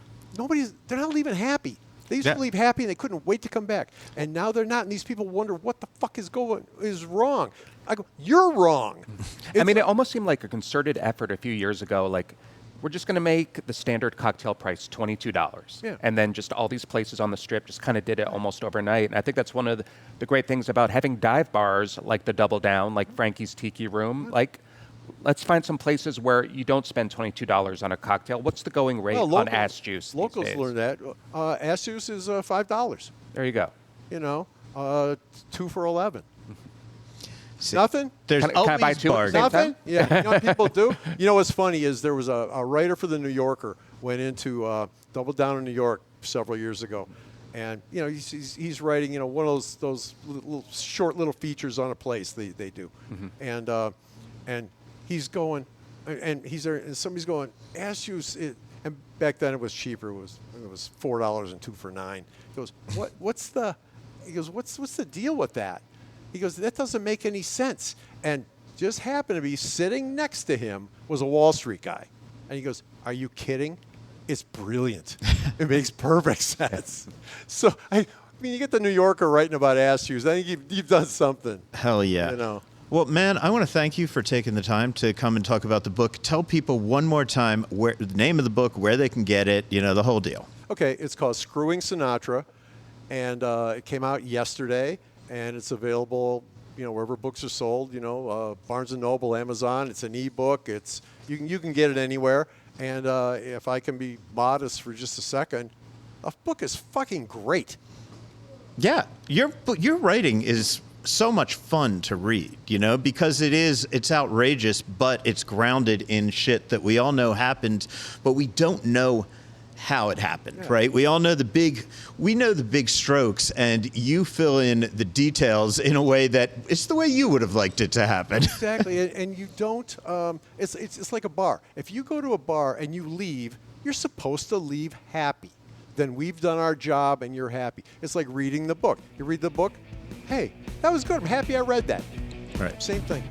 not leaving happy. They used to leave happy and they couldn't wait to come back. And now they're not. And these people wonder what the fuck is wrong. I go, you're wrong. It almost seemed like a concerted effort a few years ago. Like, we're just going to make the standard cocktail price $22. Yeah. And then just all these places on the Strip just kind of did it almost overnight. And I think that's one of the great things about having dive bars like the Double Down, like Frankie's Tiki Room. Like, let's find some places where you don't spend $22 on a cocktail. What's the going rate on ass juice these Locals days? learn that. Ass juice is $5. There you go. 2 for $11. See, Nothing? There's Can I buy always 2 at the bargains. same Nothing? time? Yeah. You know what people do? You know what's funny is there was a writer for the New Yorker went into Double Down in New York several years ago. And, he's writing, one of those short little features on a place they do. Mm-hmm. And he's going, and he's there, and somebody's going, ass juice, and back then it was cheaper. It was $4 and 2 for $9. He goes, what's the deal with that? He goes, that doesn't make any sense. And just happened to be sitting next to him was a Wall Street guy. And he goes, are you kidding? It's brilliant. It makes perfect sense. So, you get the New Yorker writing about ass juice. I think you've done something. Hell yeah. Well, man, I want to thank you for taking the time to come and talk about the book. Tell people one more time the name of the book, where they can get it, the whole deal. Okay, it's called Screwing Sinatra, and it came out yesterday. And it's available, wherever books are sold. Barnes and Noble, Amazon. It's an ebook. You can get it anywhere. And if I can be modest for just a second, a book is fucking great. Yeah, your writing is so much fun to read. Because it's outrageous, but it's grounded in shit that we all know happened, but we don't know how it happened, right? We all know the big strokes, and you fill in the details in a way that it's the way you would have liked it to happen. Exactly, and you don't. It's like a bar. If you go to a bar and you leave, you're supposed to leave happy. Then we've done our job, and you're happy. It's like reading the book. You read the book, hey, that was good. I'm happy I read that. Right. Same thing.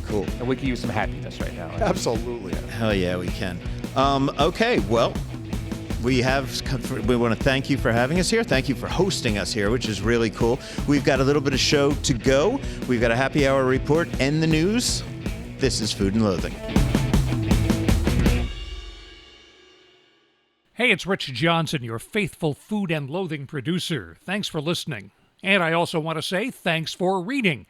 Cool. And we can use some happiness right now. Absolutely. Hell yeah, we can. Okay, well. We want to thank you for having us here. Thank you for hosting us here, which is really cool. We've got a little bit of show to go. We've got a happy hour report and the news. This is Food and Loathing. Hey, it's Rich Johnson, your faithful Food and Loathing producer. Thanks for listening. And I also want to say thanks for reading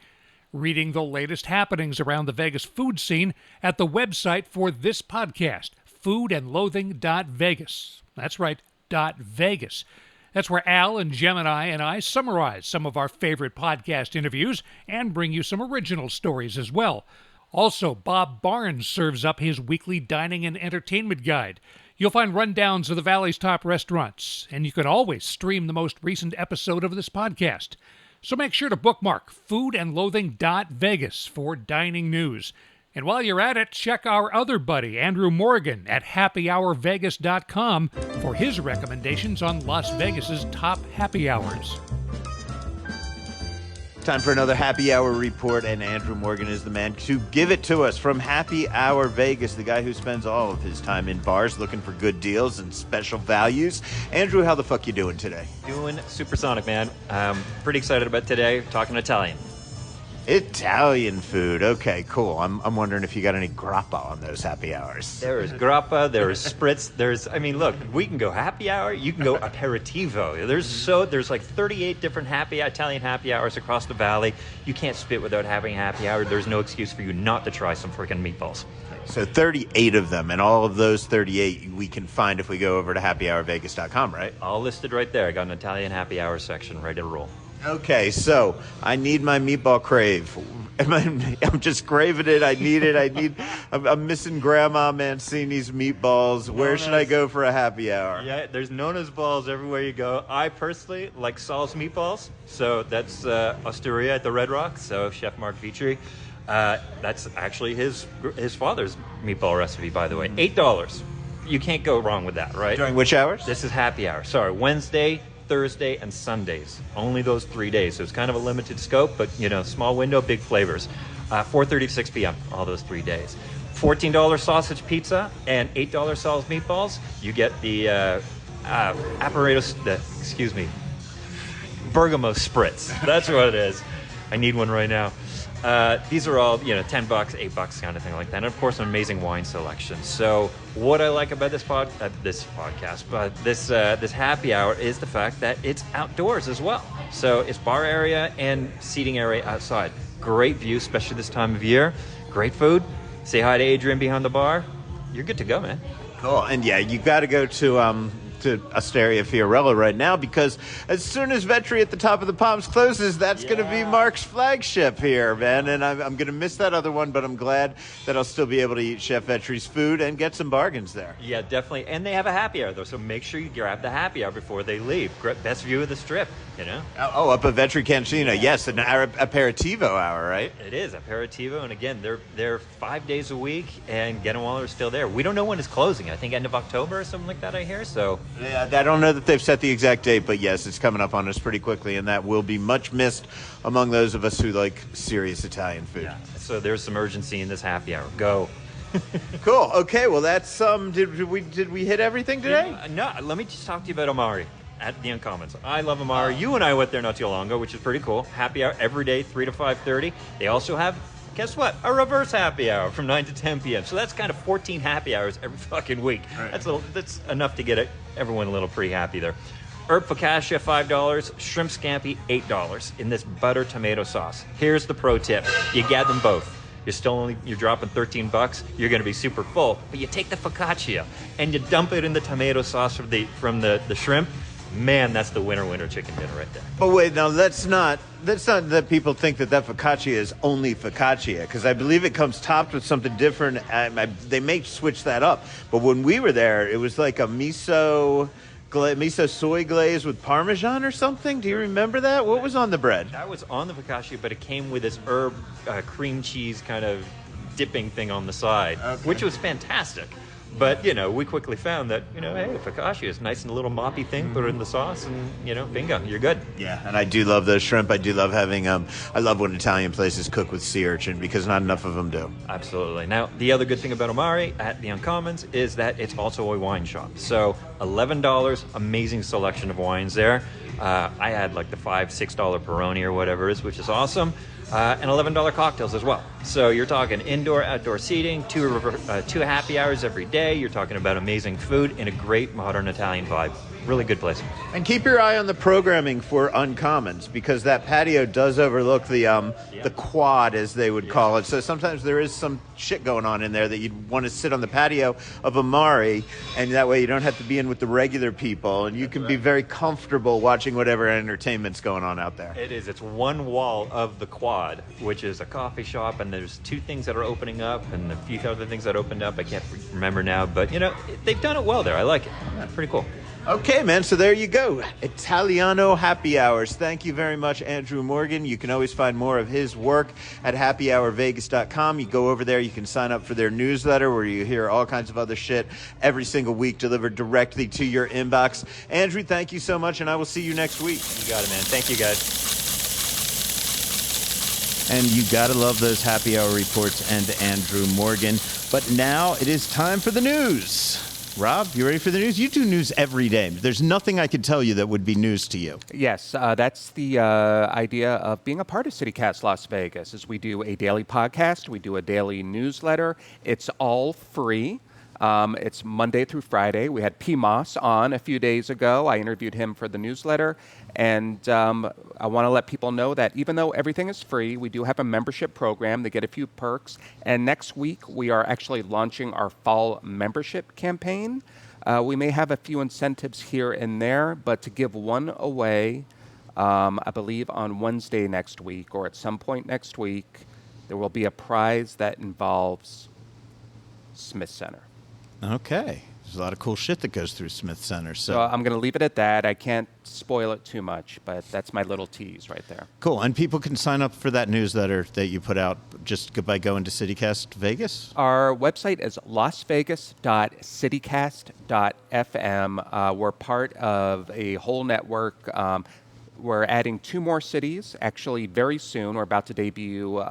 the latest happenings around the Vegas food scene at the website for this podcast, foodandloathing.vegas. That's right, .vegas. That's where Al and Gemini and I summarize some of our favorite podcast interviews and bring you some original stories as well. Also, Bob Barnes serves up his weekly dining and entertainment guide. You'll find rundowns of the Valley's top restaurants, and you can always stream the most recent episode of this podcast. So make sure to bookmark foodandloathing.vegas for dining news. And while you're at it, check our other buddy, Andrew Morgan, at happyhourvegas.com for his recommendations on Las Vegas's top happy hours. Time for another Happy Hour report, and Andrew Morgan is the man to give it to us from Happy Hour Vegas, the guy who spends all of his time in bars looking for good deals and special values. Andrew, how the fuck you doing today? Doing supersonic, man. Pretty excited about today, talking Italian. Italian food. Okay, cool. I'm wondering if you got any grappa on those happy hours. There is grappa, there is spritz, look, we can go happy hour, you can go aperitivo. There's like 38 different Italian happy hours across the valley. You can't spit without having a happy hour. There's no excuse for you not to try some freaking meatballs. So 38 of them, and all of those 38 we can find if we go over to happyhourvegas.com, right? All listed right there. I got an Italian happy hour section ready to roll. Okay, so I need my meatball crave. I'm just craving it. I need it. I'm missing Grandma Mancini's meatballs. Where should I go for a happy hour? Yeah, there's Nona's balls everywhere you go. I personally like Saul's meatballs. So that's Osteria at the Red Rock. So Chef Mark Vitri. That's actually his father's meatball recipe, by the way. $8. You can't go wrong with that, right? During which hours? This is happy hour. Sorry, Wednesday, Thursday, and Sundays. Only those 3 days. So it's kind of a limited scope, but, small window, big flavors. 4:30 to 6 p.m., all those 3 days. $14 sausage pizza and $8 Saul's meatballs. You get the Bergamo Spritz. That's what it is. I need one right now. These are all, $10, $8 kind of thing like that. And of course, an amazing wine selection. So what I like about this podcast, but this happy hour is the fact that it's outdoors as well. So it's bar area and seating area outside. Great view, especially this time of year. Great food. Say hi to Adrian behind the bar. You're good to go, man. Cool. And yeah, you got to go to Osteria Fiorello right now, because as soon as Vetri at the top of the Palms closes, that's going to be Mark's flagship here, man. And I'm going to miss that other one, but I'm glad that I'll still be able to eat Chef Vetri's food and get some bargains there. Yeah, definitely. And they have a happy hour, though, so make sure you grab the happy hour before they leave. Best view of the strip, Oh, up at Vetri Cantina. Yes, an aperitivo hour, right? It is, aperitivo. And again, they're 5 days a week, and get them while they're still there. We don't know when it's closing. I think end of October or something like that, I hear, so... Yeah, I don't know that they've set the exact date, but yes, it's coming up on us pretty quickly, and that will be much missed among those of us who like serious Italian food. Yeah. So there's some urgency in this happy hour. Go. Cool. Okay, well, that's did we hit everything today? No, let me just talk to you about Amari at the Uncommons. I love Amari. You and I went there not too long ago, which is pretty cool. Happy hour every day, 3 to 5:30. They also have, guess what? A reverse happy hour from 9 to 10 p.m. So that's kind of 14 happy hours every fucking week. Right. That's enough to get everyone a little pretty happy there. Herb focaccia, $5. Shrimp scampi, $8 in this butter tomato sauce. Here's the pro tip. You get them both. You're dropping $13. You're going to be super full. But you take the focaccia and you dump it in the tomato sauce from the shrimp. Man, that's the winner chicken dinner right there. But wait, now that's not that people think that focaccia is only focaccia, because I believe it comes topped with something different. They may switch that up, but when we were there, it was like a miso soy glaze with Parmesan or something. Do you remember that? What was on the bread? That was on the focaccia, but it came with this herb cream cheese kind of dipping thing on the side, which was fantastic. But, we quickly found that, hey, focaccia is nice and a little moppy thing. Put it in the sauce and, bingo, you're good. Yeah, and I do love those shrimp. I do love having, I love when Italian places cook with sea urchin, because not enough of them do. Absolutely. Now, the other good thing about Amari at the Uncommons is that it's also a wine shop. So $11, amazing selection of wines there. I had like the $5, $6 Peroni or whatever it is, which is awesome. And $11 cocktails as well. So you're talking indoor, outdoor seating, two happy hours every day. You're talking about amazing food in a great modern Italian vibe. Really good place. And keep your eye on the programming for Uncommons, because that patio does overlook the quad, as they would call it. So sometimes there is some shit going on in there that you'd want to sit on the patio of Amari, and that way you don't have to be in with the regular people, and you can be very comfortable watching whatever entertainment's going on out there. It is. It's one wall of the quad, which is a coffee shop, and there's 2 things that are opening up, and a few other things that opened up. I can't remember now, but they've done it well there. I like it. Yeah, pretty cool. Okay, man, so there you go. Italiano Happy Hours. Thank you very much, Andrew Morgan. You can always find more of his work at happyhourvegas.com. You go over there, you can sign up for their newsletter where you hear all kinds of other shit every single week delivered directly to your inbox. Andrew, thank you so much, and I will see you next week. You got it, man. Thank you, guys. And you gotta love those happy hour reports and Andrew Morgan. But now it is time for the news. Rob, you ready for the news? You do news every day. There's nothing I could tell you that would be news to you. Yes, that's the idea of being a part of CityCast Las Vegas. Is we do a daily podcast, we do a daily newsletter. It's all free. It's Monday through Friday. We had P. Moss on a few days ago. I interviewed him for the newsletter. And I want to let people know that even though everything is free, we do have a membership program. They get a few perks. And next week, we are actually launching our fall membership campaign. We may have a few incentives here and there, but to give one away, I believe on Wednesday next week or at some point next week, there will be a prize that involves Smith Center. Okay. There's a lot of cool shit that goes through Smith Center. So I'm going to leave it at that. I can't spoil it too much, but that's my little tease right there. Cool. And people can sign up for that newsletter that you put out just by going to CityCast Vegas? Our website is lasvegas.citycast.fm. We're part of a whole network. We're adding 2 more cities, actually very soon. We're about to debut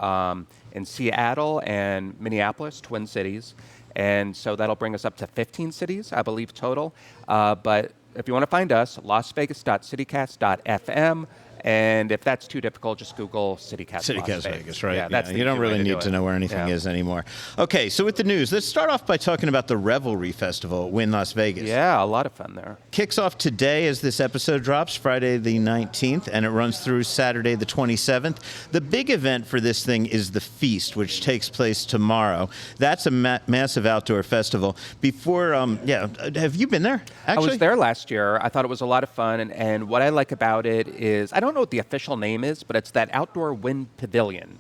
in Seattle and Minneapolis, Twin Cities. And so that'll bring us up to 15 cities, I believe, total. But if you want to find us, lasvegas.citycast.fm. And if that's too difficult, just Google CityCast Las Vegas, right? Yeah, that's you don't really need to know where anything is anymore. Okay, so with the news, let's start off by talking about the Revelry Festival at Wynn Las Vegas. Yeah, a lot of fun there. Kicks off today as this episode drops, Friday the 19th, and it runs through Saturday the 27th. The big event for this thing is the Feast, which takes place tomorrow. That's a massive outdoor festival. Before, have you been there, actually? I was there last year. I thought it was a lot of fun, and what I like about it is, I don't know what the official name is, but it's that outdoor wind pavilion.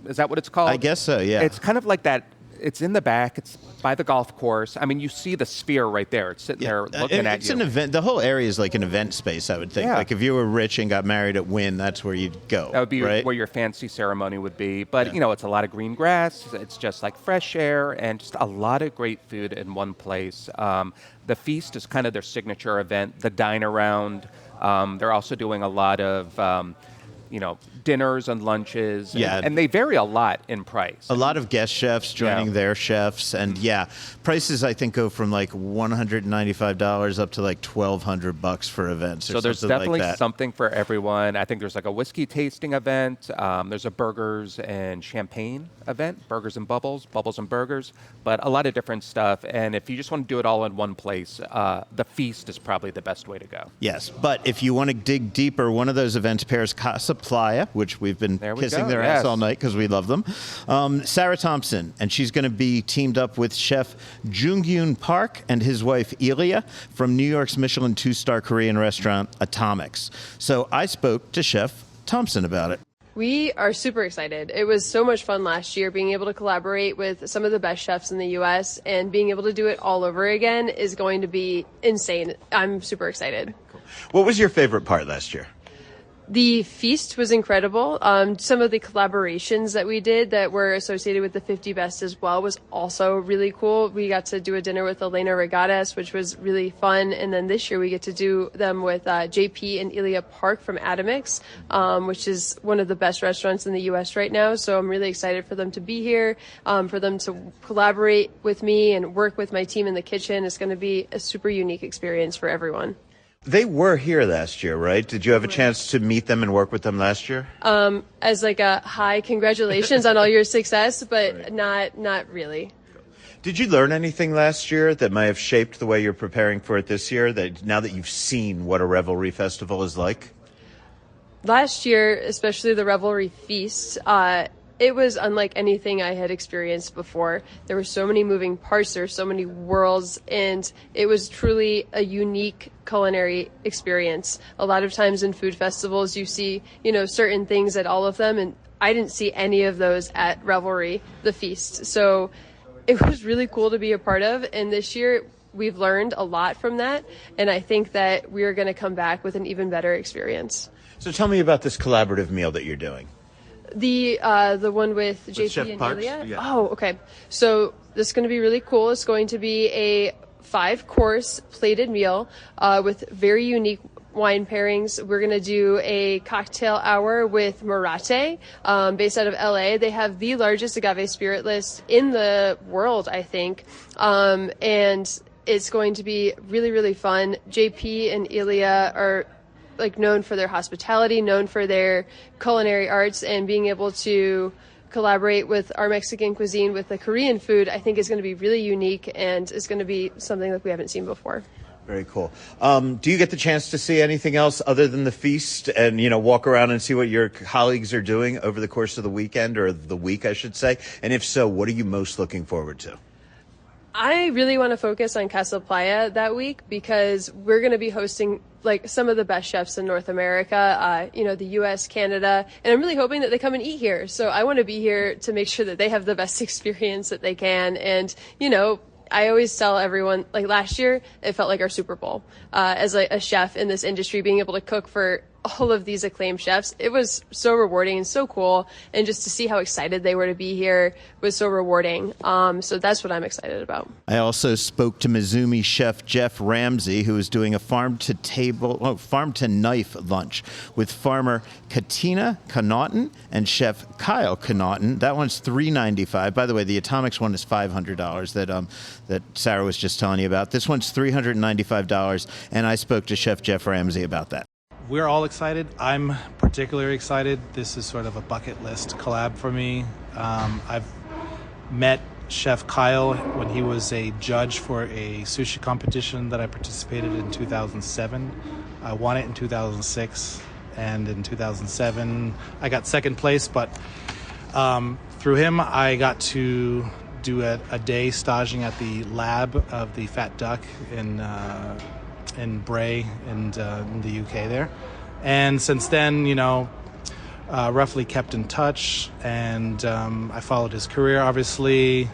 Is that what it's called? I guess so, yeah. It's kind of like that. It's in the back. It's by the golf course. I mean, you see the sphere right there. It's sitting there looking at you. It's an event. The whole area is like an event space, I would think. Yeah. Like if you were rich and got married at Wynn, that's where you'd go. That would be right? where your fancy ceremony would be. But, you know, it's a lot of green grass. It's just like fresh air and just a lot of great food in one place. The Feast is kind of their signature event. The Dine Around. They're also doing a lot of, dinners and lunches. And they vary a lot in price. A lot of guest chefs joining their chefs. And, prices, I think, go from like $195 up to like $1,200 for events. So there's definitely something for everyone. I think there's like a whiskey tasting event. There's a burgers and champagne event, burgers and bubbles and burgers, but a lot of different stuff. And if you just want to do it all in one place, the Feast is probably the best way to go. Yes, but if you want to dig deeper, one of those events pairs Casa Playa, which we've been kissing their ass all night because we love them. Sarah Thompson, and she's going to be teamed up with chef Jung-Yoon Park and his wife Ilya from New York's Michelin 2-star Korean restaurant Atomics. So I spoke to Chef Thompson about it. We are super excited. It was so much fun last year being able to collaborate with some of the best chefs in the U.S. and being able to do it all over again is going to be insane. I'm super excited. Cool. What was your favorite part last year? The Feast was incredible. Some of the collaborations that we did that were associated with the 50 Best as well was also really cool. We got to do a dinner with Elena Regatas, which was really fun. And then this year we get to do them with JP and Ilya Park from Atomics, which is one of the best restaurants in the U.S. right now. So I'm really excited for them to be here, for them to collaborate with me and work with my team in the kitchen. It's going to be a super unique experience for everyone. They were here last year, right? Did you have a chance to meet them and work with them last year? As like a hi, congratulations on all your success, but not really. Did you learn anything last year that might have shaped the way you're preparing for it this year, that now that you've seen what a Revelry Festival is like? Last year, especially the Revelry Feast, it was unlike anything I had experienced before. There were so many moving parts, there were so many worlds, and it was truly a unique culinary experience. A lot of times in food festivals, you see, certain things at all of them, and I didn't see any of those at Revelry, the Feast. So it was really cool to be a part of, and this year we've learned a lot from that, and I think that we're going to come back with an even better experience. So tell me about this collaborative meal that you're doing. The one with JP Chef and Parks? Ilya? Yeah. Oh, okay. So this is going to be really cool. It's going to be a 5-course plated meal with very unique wine pairings. We're going to do a cocktail hour with Murate, based out of LA. They have the largest agave spirit list in the world, I think. And it's going to be really, really fun. JP and Ilya are like known for their hospitality, known for their culinary arts, and being able to collaborate with our Mexican cuisine with the Korean food, I think is going to be really unique and is going to be something that we haven't seen before. Very cool. Do you get the chance to see anything else other than the feast and, walk around and see what your colleagues are doing over the course of the weekend, or the week, I should say? And if so, what are you most looking forward to? I really want to focus on Casa Playa that week because we're going to be hosting like some of the best chefs in North America, the U.S., Canada, and I'm really hoping that they come and eat here. So I want to be here to make sure that they have the best experience that they can. And, I always tell everyone, like last year, it felt like our Super Bowl. As a chef in this industry, being able to cook for all of these acclaimed chefs, it was so rewarding and so cool. And just to see how excited they were to be here was so rewarding. So that's what I'm excited about. I also spoke to Mizumi chef Jeff Ramsey, who is doing a farm to knife lunch with farmer Katina Connaughton and chef Kyle Connaughton. That one's $395. By the way, the Atomics one is $500 that Sarah was just telling you about. This one's $395, and I spoke to Chef Jeff Ramsey about that. We're all excited. I'm particularly excited. This is sort of a bucket list collab for me. I've met Chef Kyle when he was a judge for a sushi competition that I participated in 2007. I won it in 2006, and in 2007 I got second place, but through him I got to do a day staging at the lab of the Fat Duck in Bray and in the UK there. And since then, roughly kept in touch, and I followed his career, obviously,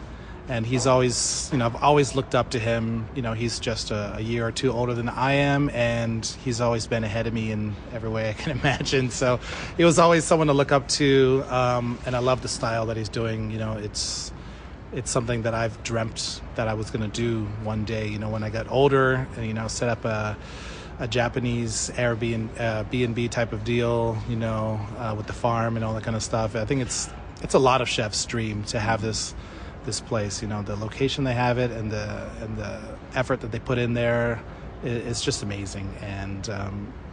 and he's always, I've always looked up to him. He's just a year or two older than I am, and he's always been ahead of me in every way I can imagine. So he was always someone to look up to, and I love the style that he's doing. It's something that I've dreamt that I was going to do one day, when I got older, and, set up a Japanese Airbnb, B&B type of deal, with the farm and all that kind of stuff. I think it's a lot of chefs' dream to have this place, the location they have it and the effort that they put in there. It's just amazing. And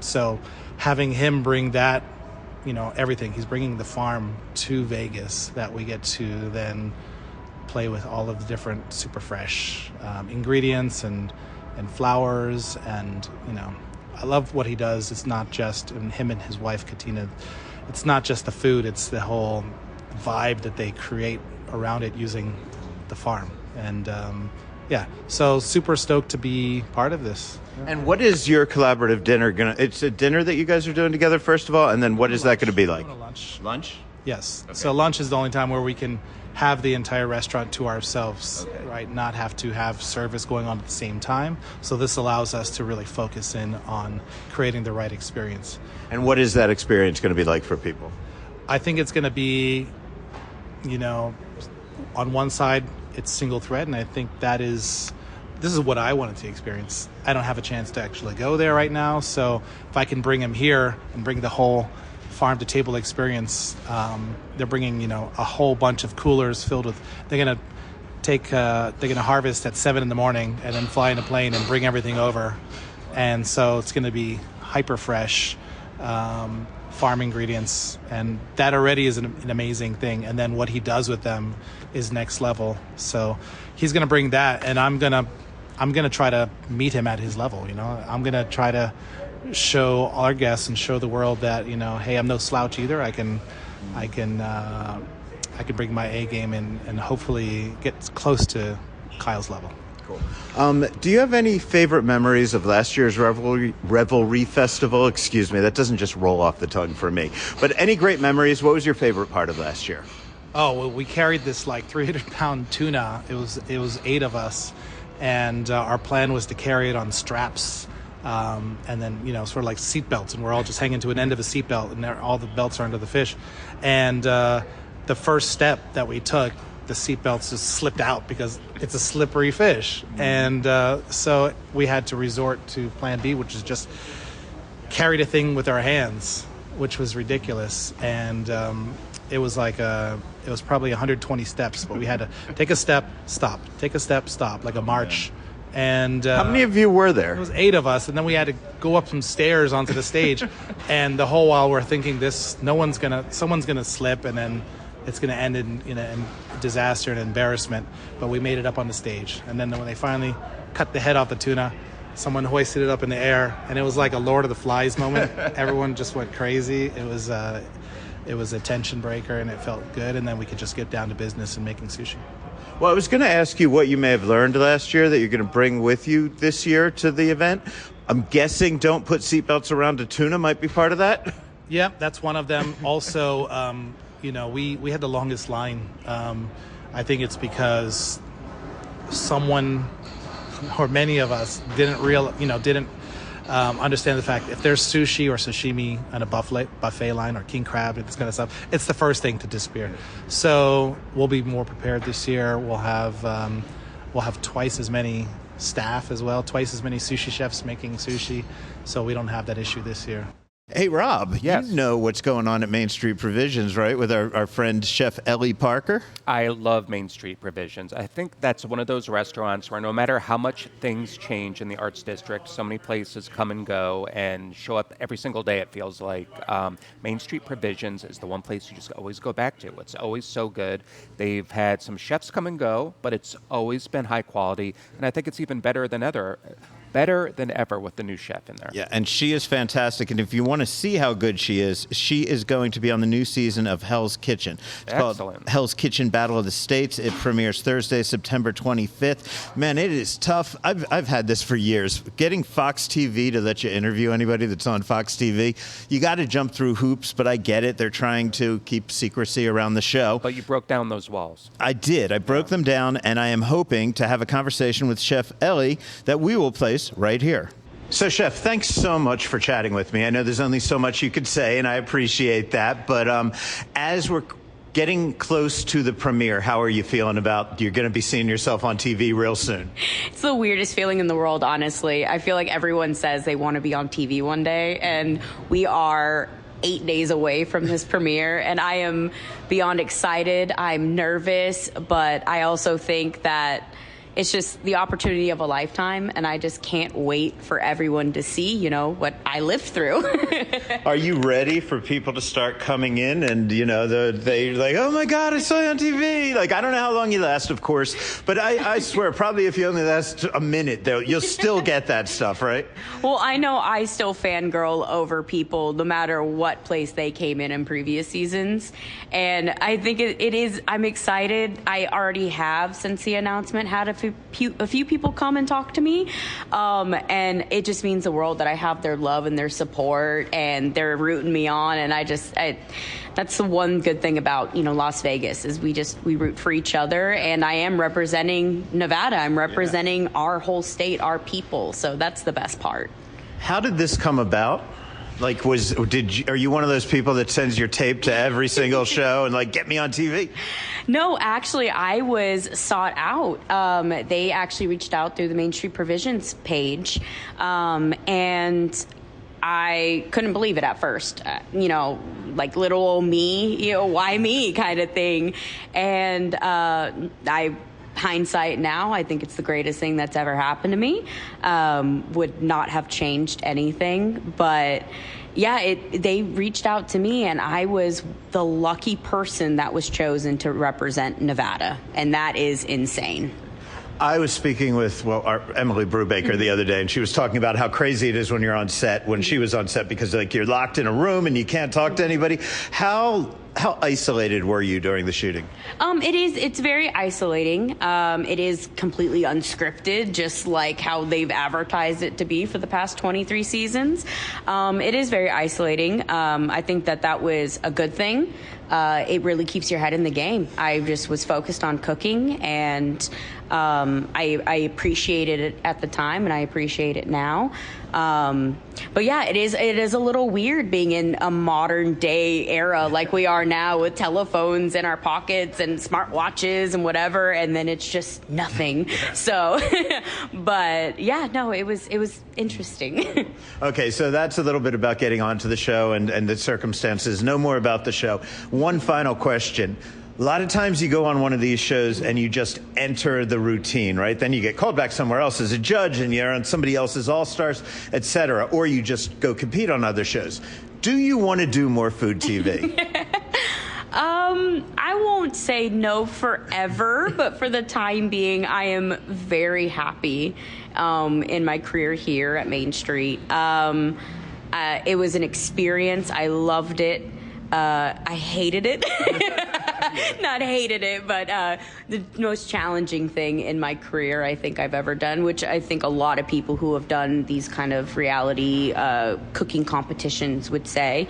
so having him bring that, everything, he's bringing the farm to Vegas that we get to then play with all of the different super fresh ingredients and flowers, and I love what he does. It's not just, and him and his wife Katina, it's not just the food, it's the whole vibe that they create around it using the farm. And so super stoked to be part of this. And what is your collaborative dinner it's a dinner that you guys are doing together, first of all, and then what is that going to be like? Lunch? Yes. Okay. So lunch is the only time where we can have the entire restaurant to ourselves, right? Not have to have service going on at the same time. So this allows us to really focus in on creating the right experience. And what is that experience going to be like for people? I think it's going to be, on one side, it's single thread, and I think this is what I wanted to experience. I don't have a chance to actually go there right now, so if I can bring them here and bring the whole farm to table experience, they're bringing a whole bunch of coolers filled with, they're gonna harvest at 7 a.m. and then fly in a plane and bring everything over, and so it's going to be hyper fresh farm ingredients, and that already is an amazing thing. And then what he does with them is next level. So he's going to bring that, and I'm gonna try to meet him at his level. I'm gonna try to show our guests and show the world that hey, I'm no slouch either. I can bring my A game and hopefully get close to Kyle's level. Cool. Do you have any favorite memories of last year's Revelry Festival? Excuse me, that doesn't just roll off the tongue for me. But any great memories? What was your favorite part of last year? Oh, well, we carried this like 300-pound tuna. It was 8 of us, and our plan was to carry it on straps, and then sort of like seat belts, and we're all just hanging to an end of a seat belt, and all the belts are under the fish. And the first step that we took, the seat belts just slipped out because it's a slippery fish, and so we had to resort to Plan B, which is just carry the thing with our hands, which was ridiculous. And it was probably 120 steps, but we had to take a step, stop, take a step, stop, like a march. And how many of you were there? It was 8 of us, and then we had to go up some stairs onto the stage. And the whole while we're thinking someone's gonna slip, and then it's gonna end in disaster and embarrassment. But we made it up on the stage, and then when they finally cut the head off the tuna, someone hoisted it up in the air, and it was like a Lord of the Flies moment. Everyone just went crazy. It was a tension breaker, and it felt good, and then we could just get down to business and making sushi. Well, I was going to ask you what you may have learned last year that you're going to bring with you this year to the event. I'm guessing don't put seatbelts around a tuna might be part of that. Yeah, that's one of them. Also, we had the longest line. I think it's because someone or many of us didn't understand the fact if there's sushi or sashimi on a buffet line or king crab and this kind of stuff, it's the first thing to disappear. So we'll be more prepared this year. We'll have twice as many staff as well, twice as many sushi chefs making sushi, so we don't have that issue this year. Hey, Rob, yes. You know what's going on at Main Street Provisions, right, with our friend Chef Ellie Parker? I love Main Street Provisions. I think that's one of those restaurants where no matter how much things change in the Arts District, so many places come and go and show up every single day, it feels like. Main Street Provisions is the one place you just always go back to. It's always so good. They've had some chefs come and go, but it's always been high quality, and I think it's even better than ever with the new chef in there. Yeah, and she is fantastic. And if you want to see how good she is going to be on the new season of Hell's Kitchen. It's called Hell's Kitchen Battle of the States. It premieres Thursday, September 25th. Man, it is tough. I've had this for years. Getting Fox TV to let you interview anybody that's on Fox TV, you got to jump through hoops, but I get it. They're trying to keep secrecy around the show. But you broke down those walls. I did. I broke them down, and I am hoping to have a conversation with Chef Ellie that we will place right here. So, Chef, thanks so much for chatting with me. I know there's only so much you could say, and I appreciate that. But as we're getting close to the premiere, how are you feeling about you're going to be seeing yourself on TV real soon? It's the weirdest feeling in the world, honestly. I feel like everyone says they want to be on TV one day, and we are 8 days away from this premiere, and I am beyond excited. I'm nervous, but I also think that it's just the opportunity of a lifetime, and I just can't wait for everyone to see, what I lived through. Are you ready for people to start coming in and, they like, oh my God, I saw you on TV. Like, I don't know how long you last, of course, but I swear, probably if you only last a minute, though, you'll still get that stuff, right? Well, I know I still fangirl over people no matter what place they came in previous seasons. And I think it is, I'm excited. I already have, since the announcement, had a few people come and talk to me. And it just means the world that I have their love and their support, and they're rooting me on. And that's the one good thing about, Las Vegas is we root for each other, and I am representing Nevada. I'm representing our whole state, our people. So that's the best part. How did this come about? Like, are you one of those people that sends your tape to every single show and like, get me on TV? No, actually, I was sought out. They actually reached out through the Main Street Provisions page, and I couldn't believe it at first. Like little old me, why me kind of thing. And hindsight now, I think it's the greatest thing that's ever happened to me. Would not have changed anything, but yeah, they reached out to me, and I was the lucky person that was chosen to represent Nevada, and that is insane. I was speaking with our Emily Brubaker the other day, and she was talking about how crazy it is when you're on set, when she was on set, because like you're locked in a room and you can't talk to anybody. How isolated were you during the shooting? It's very isolating. It is completely unscripted, just like how they've advertised it to be for the past 23 seasons. It is very isolating. I think that was a good thing. it really keeps your head in the game. I just was focused on cooking, and I appreciated it at the time, and I appreciate it now. But yeah, it is a little weird being in a modern day era like we are now, with telephones in our pockets and smartwatches and whatever, and then it's just nothing. So, but yeah, no, it was interesting. Okay, so that's a little bit about getting onto the show and the circumstances. No more about the show. One final question. A lot of times you go on one of these shows and you just enter the routine, right? Then you get called back somewhere else as a judge and you're on somebody else's All-Stars, etc. Or you just go compete on other shows. Do you want to do more food TV? I won't say no forever, but for the time being, I am very happy in my career here at Main Street. It was an experience. I loved it. I hated it. Not hated it, but the most challenging thing in my career I think I've ever done, which I think a lot of people who have done these kind of reality cooking competitions would say.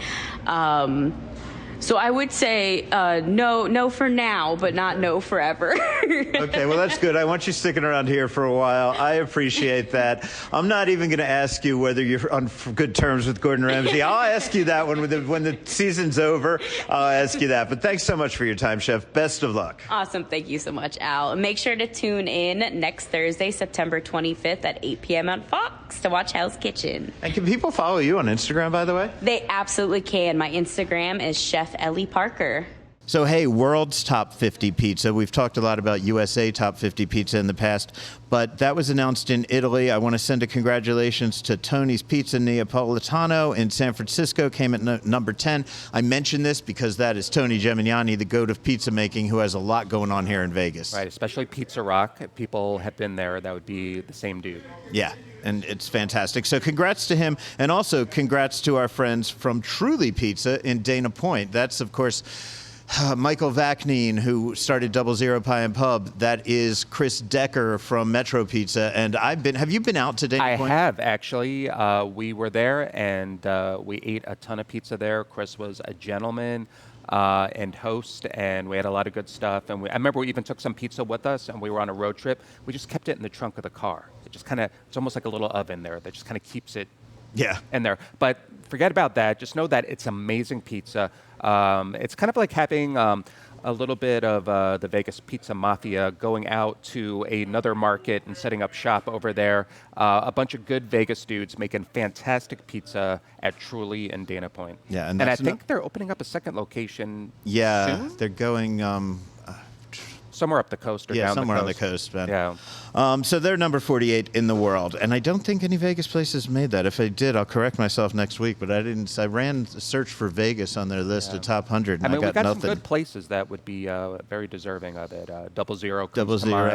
So I would say no for now, but not no forever. Okay, well, that's good. I want you sticking around here for a while. I appreciate that. I'm not even going to ask you whether you're on good terms with Gordon Ramsay. I'll ask you that when the season's over. I'll ask you that. But thanks so much for your time, Chef. Best of luck. Awesome. Thank you so much, Al. Make sure to tune in next Thursday, September 25th at 8 p.m. on Fox to watch Hell's Kitchen. And can people follow you on Instagram, by the way? They absolutely can. My Instagram is Chef Ellie Parker. So, hey, world's top 50 pizza. We've talked a lot about USA top 50 pizza in the past, but that was announced in Italy. I want to send a congratulations to Tony's Pizza Neapolitano in San Francisco, came at number 10. I mention this because that is Tony Gemini, the goat of pizza making, who has a lot going on here in Vegas. Right, especially Pizza Rock. If people have been there, that would be the same dude. Yeah. And it's fantastic. So congrats to him. And also congrats to our friends from Truly Pizza in Dana Point. That's, of course, Michael Vacnine, who started Double Zero Pie and Pub. That is Chris Decker from Metro Pizza. And have you been out to Dana Point? I have, actually. We were there, and we ate a ton of pizza there. Chris was a gentleman and host, and we had a lot of good stuff. And I remember we even took some pizza with us, and we were on a road trip. We just kept it in the trunk of the car. It just it's almost like a little oven there that just kind of keeps it in there. But forget about that. Just know that it's amazing pizza. It's kind of like having a little bit of the Vegas pizza mafia going out to another market and setting up shop over there. A bunch of good Vegas dudes making fantastic pizza at Truly in Dana Point. Yeah, and I think they're opening up a second location soon? They're going somewhere up the coast or down the coast. Yeah, somewhere on the coast, man. Yeah. So they're number 48 in the world, and I don't think any Vegas places made that. If I did, I'll correct myself next week, but I didn't. I ran a search for Vegas on their list of top 100, and I mean, got we got nothing. some good places that would be very deserving of it. Double Zero,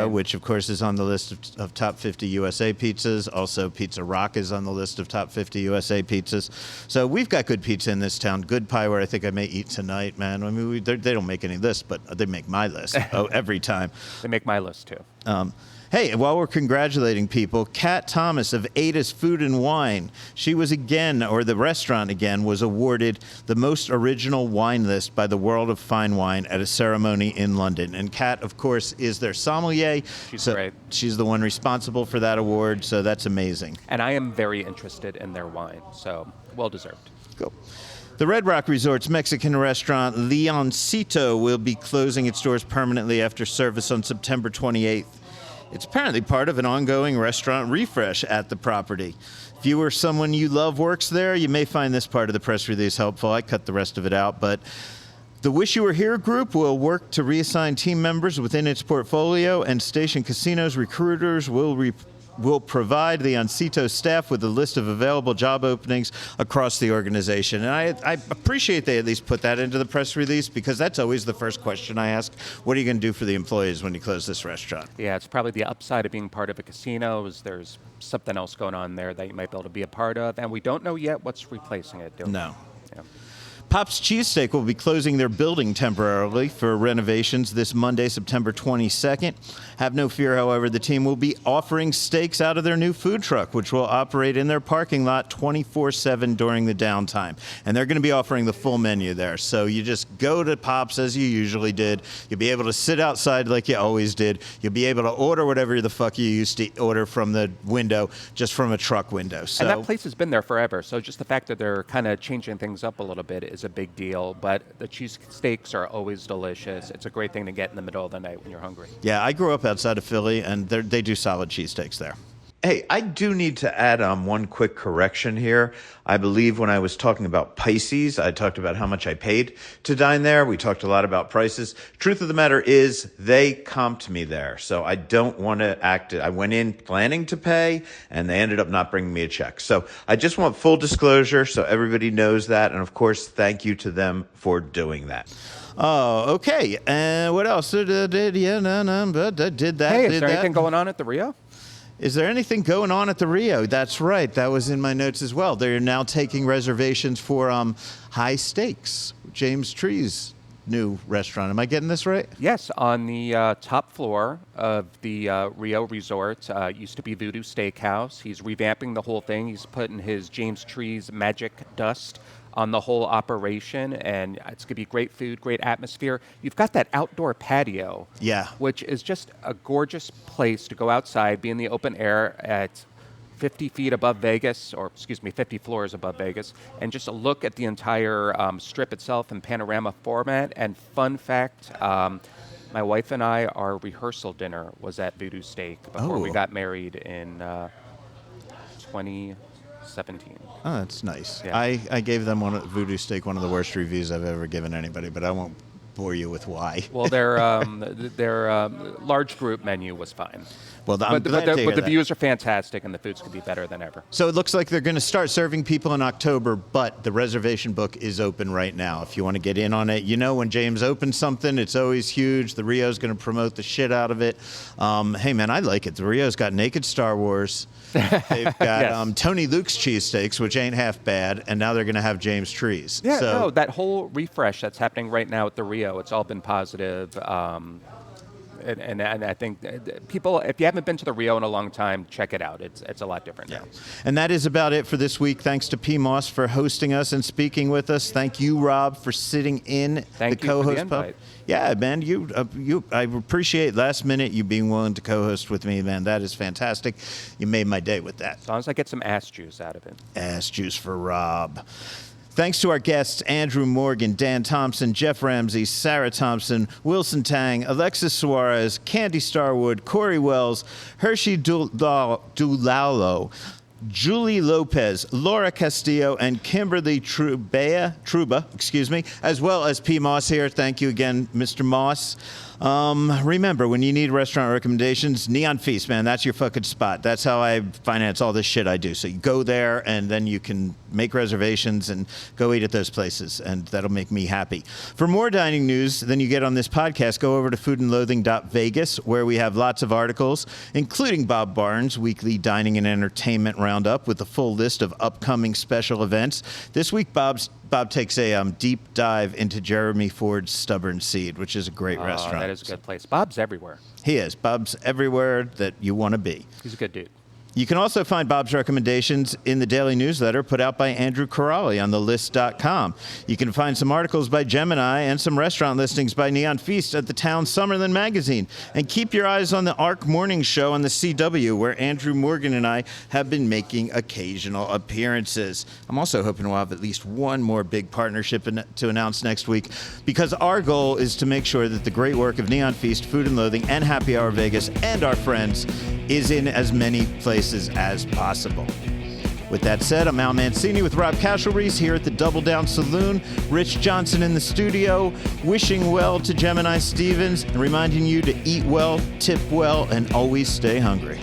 which of course is on the list of top 50 USA pizzas. Also, Pizza Rock is on the list of top 50 USA pizzas. So we've got good pizza in this town. Good Pie, where I think I may eat tonight, man. I mean, they don't make any lists, but they make my list every time. They make my list too. Hey, while we're congratulating people, Kat Thomas of Ada's Food and Wine, the restaurant again, was awarded the most original wine list by the World of Fine Wine at a ceremony in London. And Kat, of course, is their sommelier. She's great. She's the one responsible for that award, so that's amazing. And I am very interested in their wine, so well deserved. Cool. The Red Rock Resort's Mexican restaurant Leoncito will be closing its doors permanently after service on September 28th. It's apparently part of an ongoing restaurant refresh at the property. If you or someone you love works there, you may find this part of the press release helpful. I cut the rest of it out, but the Wish You Were Here group will work to reassign team members within its portfolio, and Station Casinos recruiters will provide the Leoncito staff with a list of available job openings across the organization. And I appreciate they at least put that into the press release, because that's always the first question I ask. What are you going to do for the employees when you close this restaurant? Yeah, it's probably the upside of being part of a casino is there's something else going on there that you might be able to be a part of, and we don't know yet what's replacing it. No. Yeah. Pop's Cheesesteak will be closing their building temporarily for renovations this Monday, September 22nd. Have no fear, however, the team will be offering steaks out of their new food truck, which will operate in their parking lot 24/7 during the downtime. And they're going to be offering the full menu there. So you just go to Pop's as you usually did. You'll be able to sit outside like you always did. You'll be able to order whatever the fuck you used to order from the window, just from a truck window. So, and that place has been there forever. So just the fact that they're kind of changing things up a little bit is a big deal. But the cheesesteaks are always delicious. It's a great thing to get in the middle of the night when you're hungry. yeah, I grew up outside of Philly, and they do solid cheesesteaks there. Hey, I do need to add one quick correction here. I believe when I was talking about Pisces, I talked about how much I paid to dine there. We talked a lot about prices. Truth of the matter is they comped me there. So I don't want to act. I went in planning to pay, and they ended up not bringing me a check. So I just want full disclosure so everybody knows that. And, of course, thank you to them for doing that. Oh, okay. And what else? But I did that. Hey, is did there that. anything going on at the Rio? Is there anything going on at the Rio? That's right. That was in my notes as well. They're now taking reservations for High Steaks, James Tree's new restaurant. Am I getting this right? Yes, on the top floor of the Rio Resort. Used to be Voodoo Steakhouse. He's revamping the whole thing. He's putting his James Tree's magic dust on the whole operation, and it's going to be great food, great atmosphere. You've got that outdoor patio, Yeah. which is just a gorgeous place to go outside, be in the open air at 50 feet above Vegas, or 50 floors above Vegas, and just look at the entire strip itself in panorama format. And fun fact, my wife and I, our rehearsal dinner was at Voodoo Steak before we got married in 2017. Oh, that's nice. Yeah. I gave them Voodoo Steak one of the worst reviews I've ever given anybody, but I won't bore you with why. Well, their large group menu was fine. Well, I'm glad to hear but the that. views are fantastic, and the foods could be better than ever. So it looks like they're going to start serving people in October, but the reservation book is open right now. If you want to get in on it, when James opens something, it's always huge. The Rio's going to promote the shit out of it. Hey, man, I like it. The Rio's got Naked Star Wars. They've got Yes. Tony Luke's cheesesteaks, which ain't half bad, and now they're going to have James Tree's. Yeah, so, no, that whole refresh that's happening right now at the Rio, it's all been positive. And I think people, if you haven't been to the Rio in a long time, check it out. It's a lot different now. And that is about it for this week. Thanks to P. Moss for hosting us and speaking with us. Thank you, Rob, for sitting in Thank the you for the co-host invite. Yeah, man, I appreciate last minute you being willing to co-host with me, man. That is fantastic. You made my day with that. As long as I get some ass juice out of it. Ass juice for Rob. Thanks to our guests, Andrew Morgan, Dan Thompson, Jeff Ramsey, Sarah Thompson, Wilson Tang, Alexis Suarez, Candy Starwood, Corey Wells, Hershey Dulalo, Julie Lopez, Laura Castillo, and Kimberly Truba, as well as P. Moss here. Thank you again, Mr. Moss. Remember, when you need restaurant recommendations, Neon Feast, man, that's your fucking spot. That's how I finance all this shit I do. So you go there, and then you can make reservations and go eat at those places, and that'll make me happy. For more dining news than you get on this podcast, go over to foodandloathing.vegas, where we have lots of articles, including Bob Barnes' weekly dining and entertainment roundup with a full list of upcoming special events. This week, Bob takes a deep dive into Jeremy Ford's Stubborn Seed, which is a great restaurant. That is a good place. Bob's everywhere. He is. Bob's everywhere that you want to be. He's a good dude. You can also find Bob's recommendations in the daily newsletter put out by Andrew Corrali on thelist.com. You can find some articles by Gemini and some restaurant listings by Neon Feast at the Town Summerlin magazine. And keep your eyes on the ARC Morning Show on the CW, where Andrew Morgan and I have been making occasional appearances. I'm also hoping we'll have at least one more big partnership to announce next week, because our goal is to make sure that the great work of Neon Feast, Food and Loathing, and Happy Hour Vegas and our friends is in as many places as possible. With that said, I'm Al Mancini with Rob Kachelriess here at the Double Down Saloon. Rich Johnson in the studio, wishing well to Gemini Stevens and reminding you to eat well, tip well, and always stay hungry.